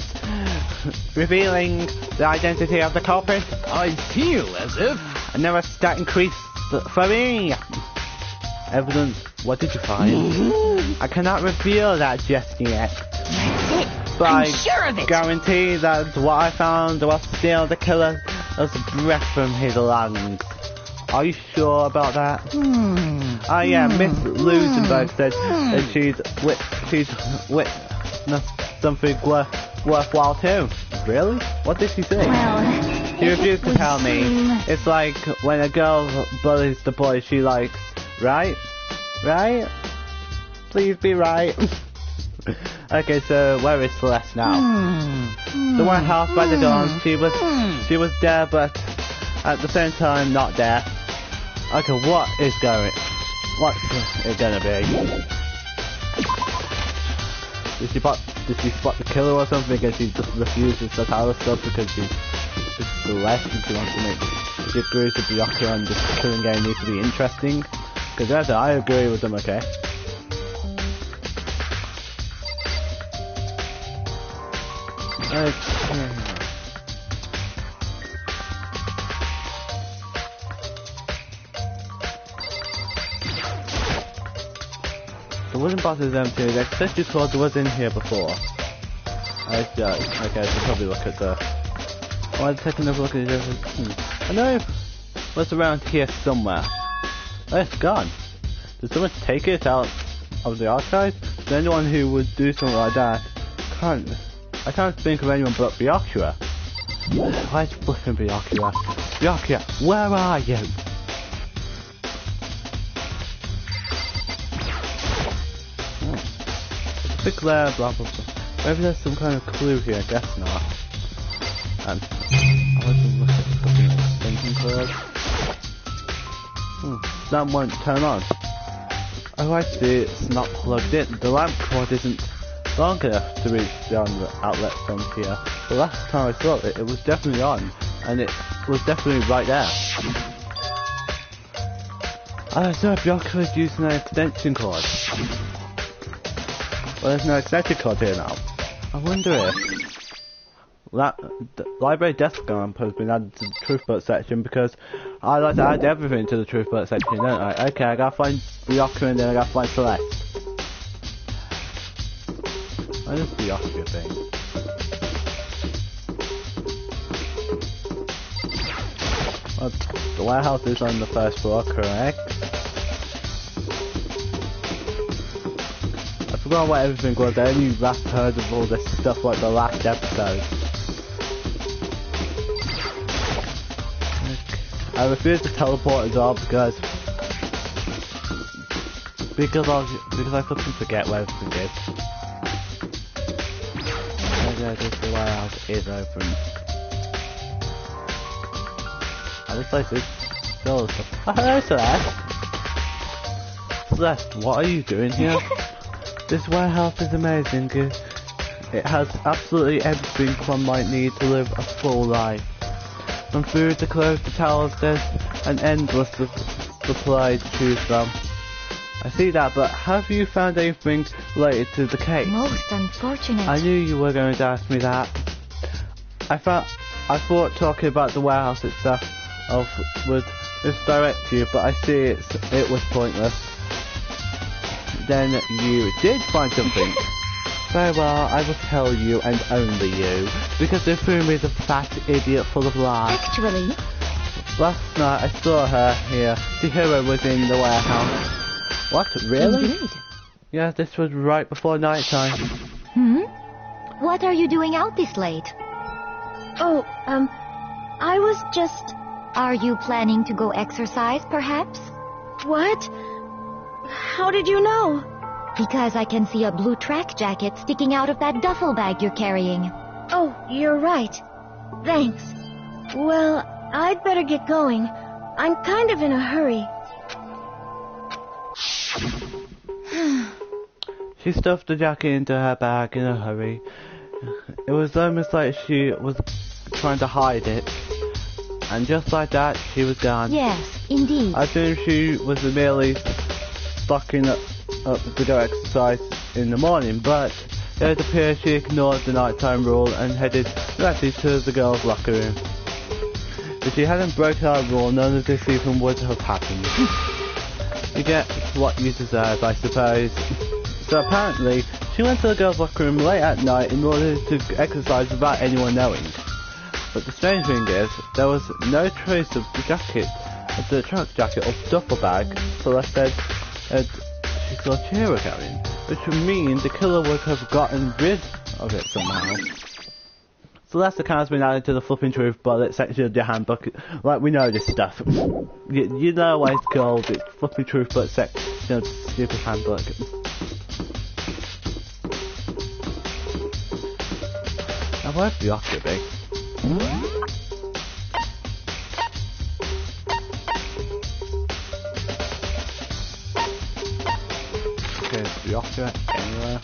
revealing the identity of the culprit. I feel as if Another stat increase for me. Evidence. What did you find? I cannot reveal that just yet. But I'm sure of it. Guarantee that what I found was still the killer's breath from his lungs. Are you sure about that? Oh yeah, Miss Lusenberg said that she's witnessed something worthwhile too. Really? What did she say? Well, She refused to tell me. It's like when a girl bullies the boy she likes, right? Right? Please be right. Okay, so where is Celeste now? The White House by the dawn. She was there, but at the same time not there. Okay, what's it gonna be? Did she spot the killer or something, and she just refuses to tell us stuff because she's Celeste and she wants to make she agrees with Byakuya and this killing game needs to be interesting? Because I agree with them, okay? The wooden box is empty. The accessory closet was in here before. Okay, I should probably look at the... Oh, I'm taking another look at it. I know it was around here somewhere. Oh, it's gone. Did someone take it out of the archive? Is anyone who would do something like that? I can't think of anyone but Byakuya. Where's flipping Byakuya? Byakuya, where are you? Big glare, blah blah blah. Maybe there's some kind of clue here, I guess not. And I want to look at the fucking thinking first. That won't turn on. Oh, I see, it's not plugged in. The lamp cord isn't long enough to reach down the outlet from here. The last time I saw it, it was definitely on, and it was definitely right there. I saw Byakuya is using an extension cord. Well, there's no extension cord here now. I wonder if the library desk lamp has been added to the truth book section, because I like to add everything to the truth book section, don't I? Okay, I gotta find Byakuya and then I gotta find Celeste. What is the Byakuya thing? Well, the warehouse is on the first floor, correct? I forgot what everything was. I only last heard of all this stuff like the last episode. I refuse to teleport as well because I fucking forget where everything is. The warehouse is open. This place is still stuff. Oh, hello, Celeste. Celeste, what are you doing here? This warehouse is amazing. It has absolutely everything one might need to live a full life. From food to clothes to towels, there's an endless supply to choose from. I see that, but have you found anything related to the case? Most unfortunate. I knew you were going to ask me that. I thought talking about the warehouse itself would misdirect you, but I see it was pointless. Then you did find something. Very well, I will tell you and only you, because they threw me the fat idiot full of lies. Actually, Last night I saw her here. The hero was in the warehouse. What, really? indeed. Yeah, this was right before night time. What are you doing out this late? Oh, I was just... Are you planning to go exercise, perhaps? What? How did you know? Because I can see a blue track jacket sticking out of that duffel bag you're carrying. Oh, you're right. Thanks. Well, I'd better get going. I'm kind of in a hurry. She stuffed the jacket into her bag in a hurry. It was almost like she was trying to hide it. And just like that, she was gone. Yes, indeed. I assumed she was merely stocking up to go exercise in the morning, but it appears she ignored the nighttime rule and headed directly to the girls' locker room. If she hadn't broken our rule, none of this even would have happened. You get what you deserve, I suppose. So apparently, she went to the girls' locker room late at night in order to exercise without anyone knowing. But the strange thing is, there was no trace of the truck jacket or duffel bag, so I said she saw Chihiro carrying, which would mean the killer would have gotten rid of it somehow. So that's the kind of been added to the flipping truth bullet section of your handbook. Like, we know this stuff. You know why it's called, it's flipping truth bullet section of the stupid handbook. Now where's the Oscar be? Okay, is the Oscar anywhere?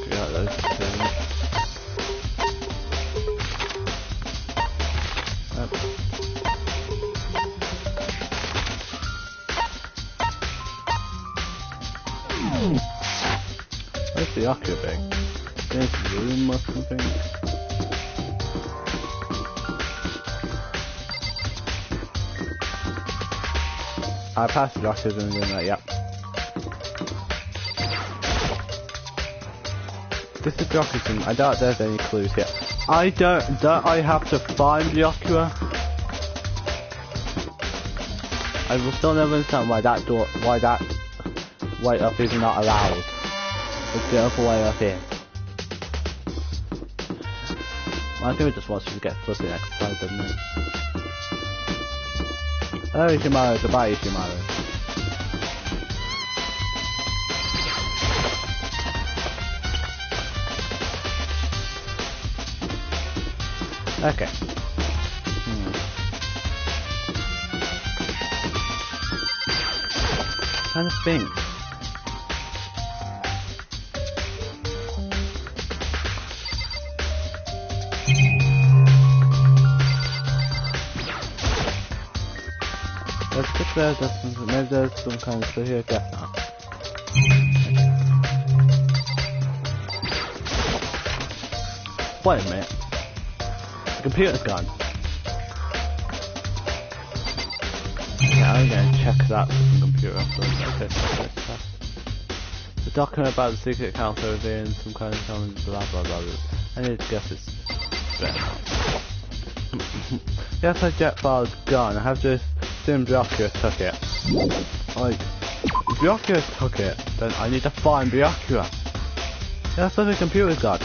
Yeah, those things. Where's the Oscar be? In his room or something? I passed the Oscars and doing that, yep. This is the Oscars room. I doubt there's any clues yet. Don't I have to find the Oscar? I will still never understand why that way up is not allowed. But the other way up is. Well, I think it just wants you to get flipping exercise, doesn't it? Oh, Ishimaru, goodbye, Ishimaru. Okay. Kind of thing. Let's get there, maybe there's some kind of stuff here, guess not. Wait a minute. The computer's gone. Yeah, I'm gonna check that with the computer after. The document about the secret counter revealing some kind of challenge, blah blah blah. I need to guess it's better. Yes, my jet file is gone. I have to assume Byakuya took it. Like, if Byakuya took it, then I need to find Byakuya. Yeah, that's what the computer's got.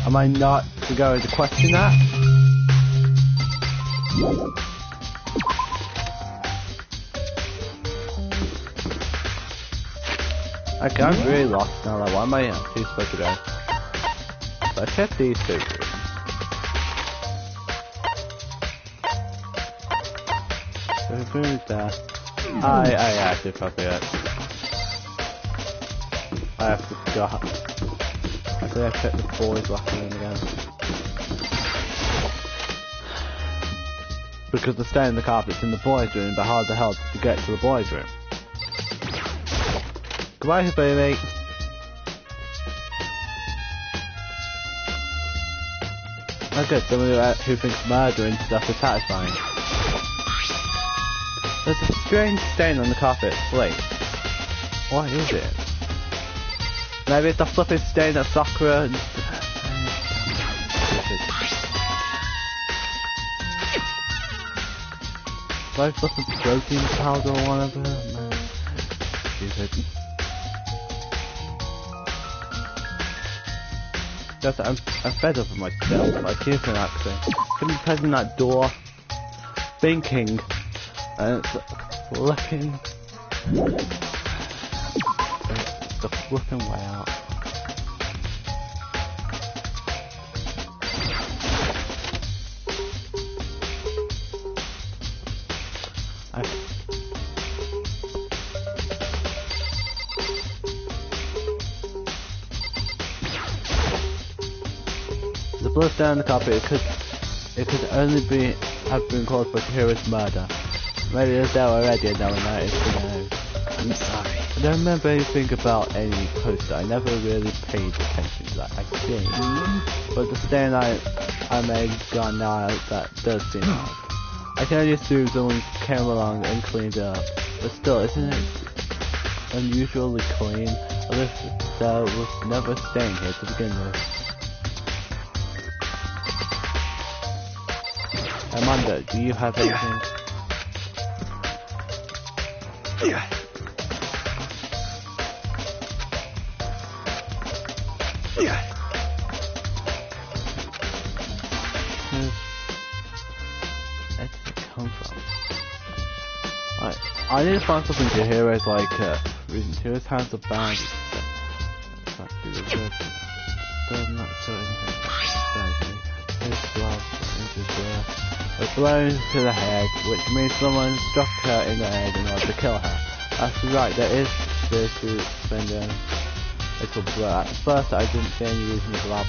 Am I not going to question that? Okay, I'm really lost now. Like, where am I actually supposed to go? So I checked these two rooms. So the room is there. I actually probably it. I have to go. I think I checked the boys' locker room again. because the stain in the carpet's in the boys' room, but how the hell did you get to the boys' room? Goodbye, baby. Oh good, someone who thinks murder and stuff is satisfying. There's a strange stain on the carpet. Wait. What is it? Maybe it's the flipping stain that Sakura... Like flipping protein powder or whatever? No. Stupid. Just, I'm fed up with myself. I keep relaxing. Keep pressing that door. Thinking. And it's flipping... It's the flipping way out. The blood stain on the carpet, it could only have been caused by Chihira's murder. Maybe it was there already and no one noticed, who knows. I'm sorry. I don't remember anything about any poster. I never really paid attention to that, I think. But the stain I made gone now, that does seem odd. I can only assume someone came along and cleaned it up. But still, isn't it unusually clean? As if there was never a stain here to begin with. Amanda, do you have anything? Yeah. Where did it come from? Right, I need to find something to Chihira's reason. Chihira's hands are bound. That's the reserve. Does not show anything. His gloves was blown to the head, which means someone struck her in the head in order to kill her. That's right, there is this to spend a little blur. At first I didn't see any reason to allow.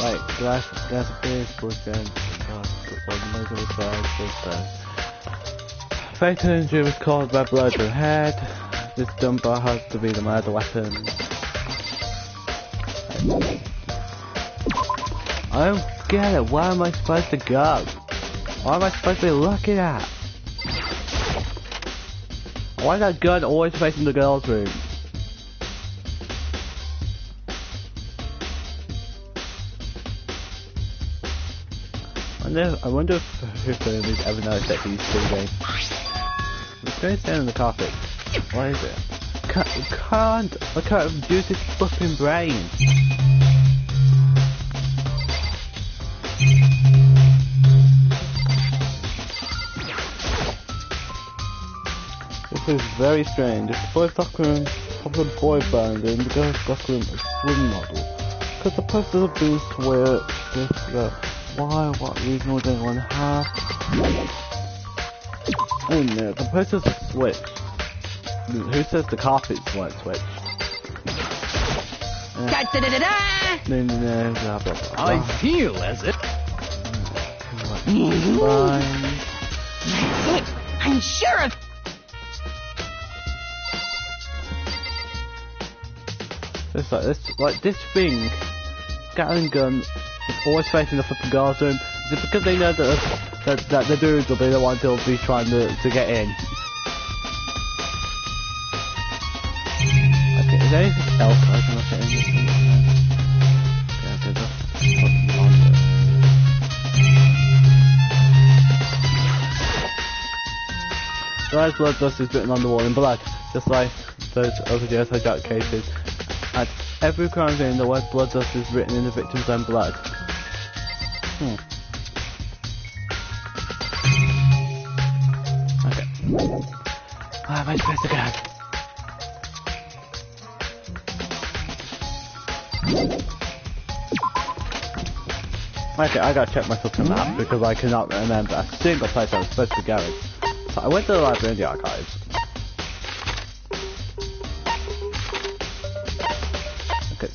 Right, glass appears, blood gun, fatal injury was caused by blow to the head. This dumper has to be the murder weapon. I don't get it. Where am I supposed to go? What am I supposed to be looking at? Why is that gun always facing the girls' room? I wonder if who's ever noticed that he's bleeding. It's going to stand on the carpet. What is it? I can't use his flipping brain. This is very strange. If the boy's locker room have a boy band and the girl's locker room a swim model, could the posters have been switched? Why? What reason would anyone have? Oh no, the posters are switched. Who says the carpets weren't switched? No, blah, blah, blah. I feel as if... Fine. That's it! I'm sure of... It's like this thing, Gatling gun, is always facing the flipping girls' room. Is it because they know that the dudes will be the ones who'll be trying to get in? Okay, is there anything else I can look at in this thing? Yeah, okay, that's what's on there. The guy's blood dust is written on the wall in black, just like those other DSI Jack cases. At every crime scene, the word blood dust is written in the victim's own blood. Okay. Where am I supposed to go? Okay, I gotta check myself on the map because I cannot remember a single place I was supposed to go in. So I went to the library and the archives. Okay,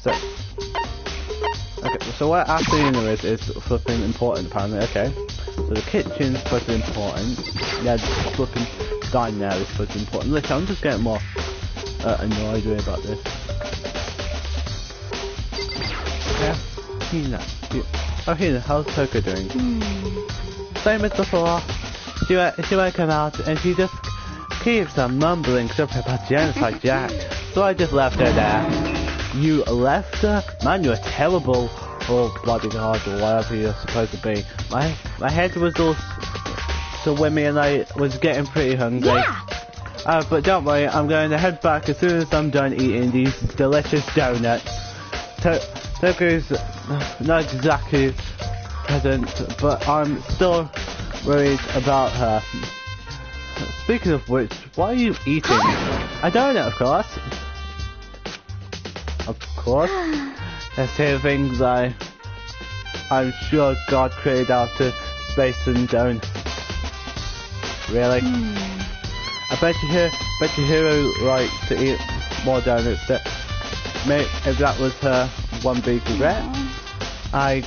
so what Athena is flipping important apparently. Okay, so the kitchen's supposed to be important. Yeah, the flipping dining there is supposed to be important. Listen, I'm just getting more annoyed about this. Yeah, Hina. Oh, Hina, how's Toko doing? Same as before. She won't come out and she just keeps on mumbling something about genocide Jack. So I just left her there. You left her? Man, you're terrible. Or bloody hard, or whatever you're supposed to be. My head was all swimmy and I was getting pretty hungry. Yeah. But don't worry, I'm going to head back as soon as I'm done eating these delicious donuts. Toku's not exactly present, but I'm still worried about her. Speaking of which, what are you eating? A donut, of course. Of course. There's here things I'm sure God created out of space and don't. Really? I bet you Hero likes to eat more donuts. If that was her one big regret, I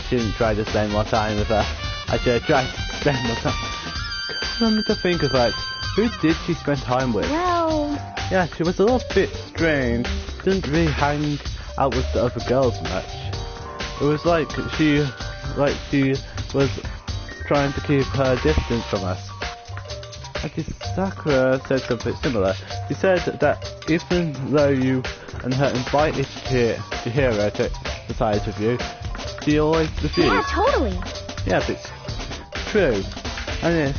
shouldn't try to spend more time with her. I should have tried to spend more time. Come to think of it, who did she spend time with? Well... Yeah, she was a little bit strange. Didn't really hang out with the other girls much. It was like she was trying to keep her distance from us. Actually, Sakura said something similar. She said that even though you and her invited Chihiro to society with you, she always refused. Yeah, totally. Yeah, but it's true. And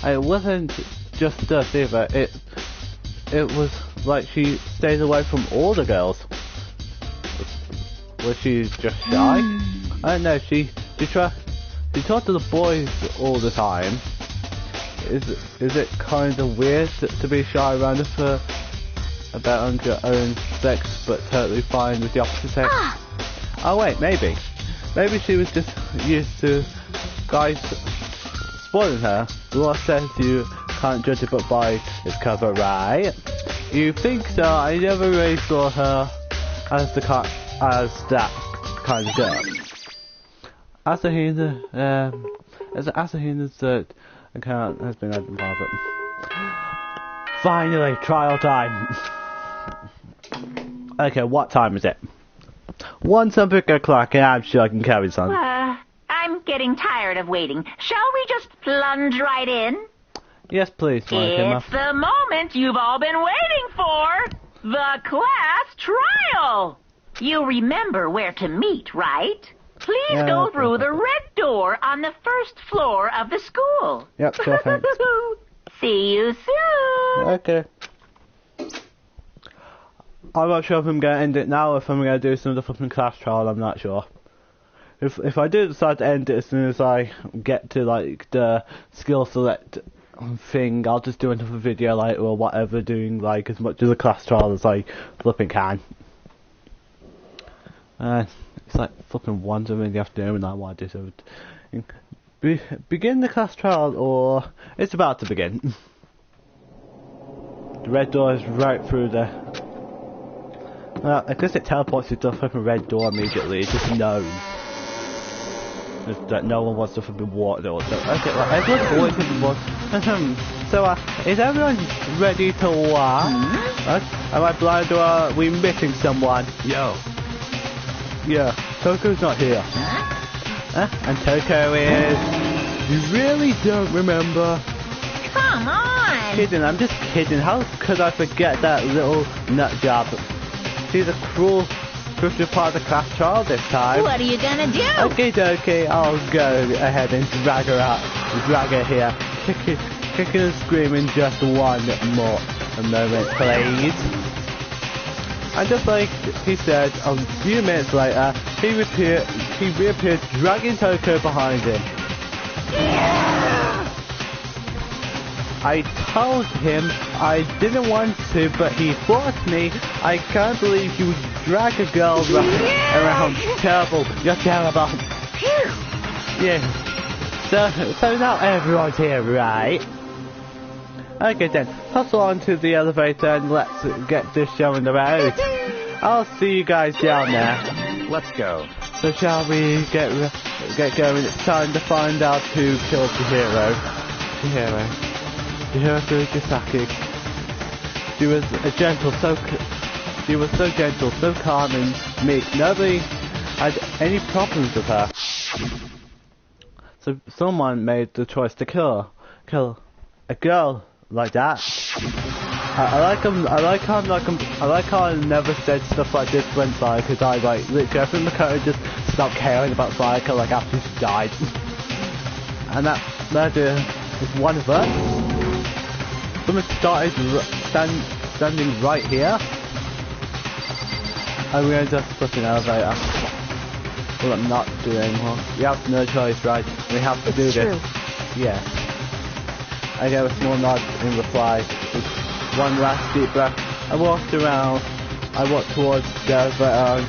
it wasn't just us either. It was like she stays away from all the girls. Was she just shy? I don't know. She talked to the boys all the time. Is it kind of weird to be shy around her about your own sex, but totally fine with the opposite sex? Oh wait, maybe she was just used to guys spoiling her. The law says you can't judge a book by its cover, right? You think so? I never really saw her as that kind of girl. Asahina's account has been opened by, but finally, trial time. Okay, what time is it? 1 something o'clock, and I'm sure I can carry this on. I'm getting tired of waiting. Shall we just plunge right in? Yes, please, Monica. It's the moment you've all been waiting for. The class trial. You remember where to meet, right? Please go through the red door on the first floor of the school. Yep, sure, thanks. See you soon. Okay. I'm not sure if I'm going to end it now or if I'm going to do some of the flipping class trial, I'm not sure. If I do decide to end it as soon as I get to, like, the skill select thing, I'll just do another video later or whatever, doing, like, as much of the class trial as I flipping can. It's like flipping 1 in the afternoon and I want to do so. Begin the class trial, or it's about to begin. The red door is right through there. Well, I guess it teleports you to the fucking red door immediately. It just knows that no one wants to fucking walk there. So, okay, well, everyone's always fucking walk. So, is everyone ready to walk? Am I blind or are we missing someone? Yo. Yeah, Toko's not here. And Toko is... You really don't remember? Come on. Kidding, I'm just kidding. How could I forget that little nut job? She's a cruel part of the class trial this time. What are you gonna do? Okay, I'll go ahead and drag her here. Kicking and screaming just one more moment, please. And just like he said, a few minutes later, he reappeared dragging Toko behind him. I told him I didn't want to, but he forced me. I can't believe you would drag a girl around. Terrible. You're terrible. Yeah. So now everyone's here, right? Okay then, hustle on to the elevator and let's get this show on the road. I'll see you guys down there. Let's go. So shall we get going? It's time to find out who killed the hero. The hero Kurosaki. She was she was so gentle, so calm and meek. Nobody had any problems with her. So someone made the choice to kill a girl like that. I like how I never said stuff like this when Sayaka died. Like literally, I think Makoto just stopped caring about Sayaka like after she died. And that murder is one of us. Someone started standing right here. And we're just put an elevator. Well, I'm not doing anymore. We have no choice, right? We have to do this. Yes. I gave a small nod in reply. With one last deep breath, I walked around. I walked towards the elevator on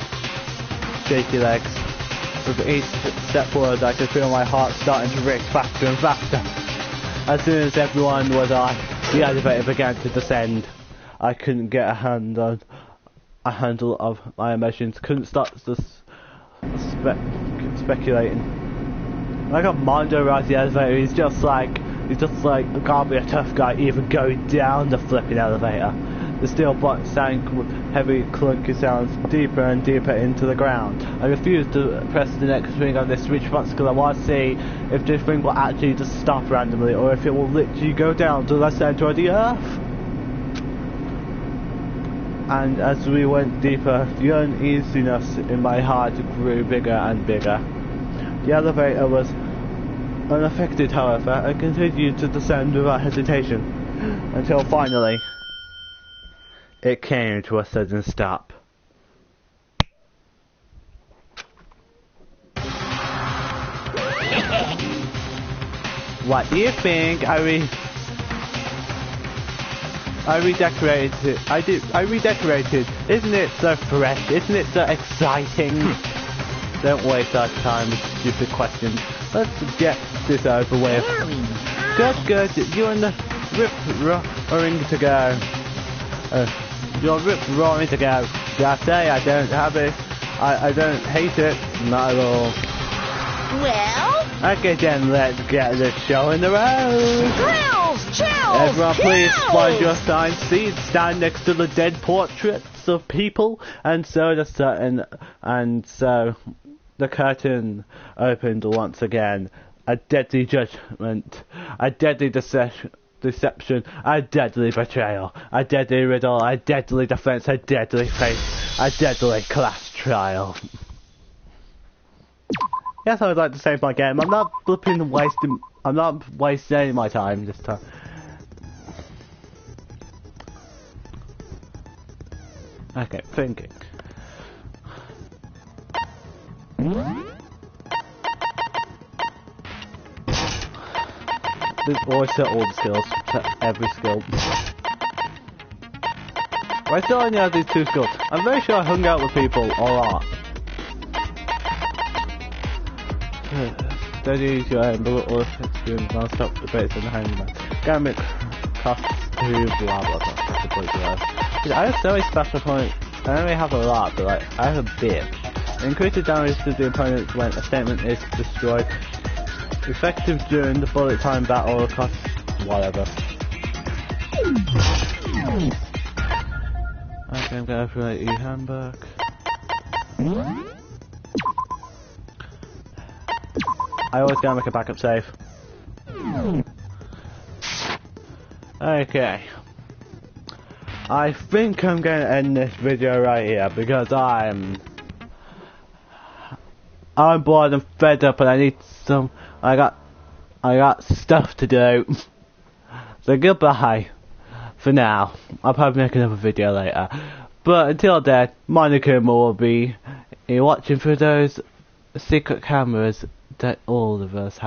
shaky legs. With each step forward, I could feel my heart starting to race faster and faster. As soon as everyone was on, the elevator began to descend. I couldn't get a handle of my emotions. Couldn't stop speculating. I got Mondo rides the elevator. He's just like, can't be a tough guy even going down the flipping elevator. The steel box sank with heavy clunky sounds deeper and deeper into the ground. I refused to press the next ring on this switch box because I want to see if this ring will actually just stop randomly or if it will literally go down to the center of the earth. And as we went deeper, the uneasiness in my heart grew bigger and bigger. The elevator was unaffected, however, and continued to descend without hesitation, until finally, it came to a sudden stop. What do you think? I redecorated. I redecorated. Isn't it so fresh? Isn't it so exciting? Don't waste our time with stupid questions. Let's get this over with. Good. You're in the roaring to go. You're roaring to go. Did I say I don't have it? I don't hate it. Not at all. Well? Okay then, let's get the show in the road. Grills! Chills! Everyone please kills! find your assigned seats, stand next to the dead portraits of people, and so the curtain opened once again. A deadly judgment, a deadly deception, a deadly betrayal, a deadly riddle, a deadly defense, a deadly fate, a deadly class trial. Yes, I would like to save my game. I'm not wasting any of my time this time. Okay, thinking. There's always set all the skills, set every skill. I still only have these two skills. I'm very sure I hung out with people a lot. Steady your aim, but all experience non-stop debates in the handyman. Gambit costs to blah blah blah. I have so many special points. I don't really have a lot, but like, I have a bit. Increase the damage to the opponent when a statement is destroyed. Effective during the bullet time battle costs whatever. Okay, I'm gonna create a handbook. I always gotta make a backup save. Okay. I think I'm gonna end this video right here because I'm bored and fed up and I need some. I got stuff to do. So goodbye for now. I'll probably make another video later. But until then, Monica will be watching for those secret cameras that all of us have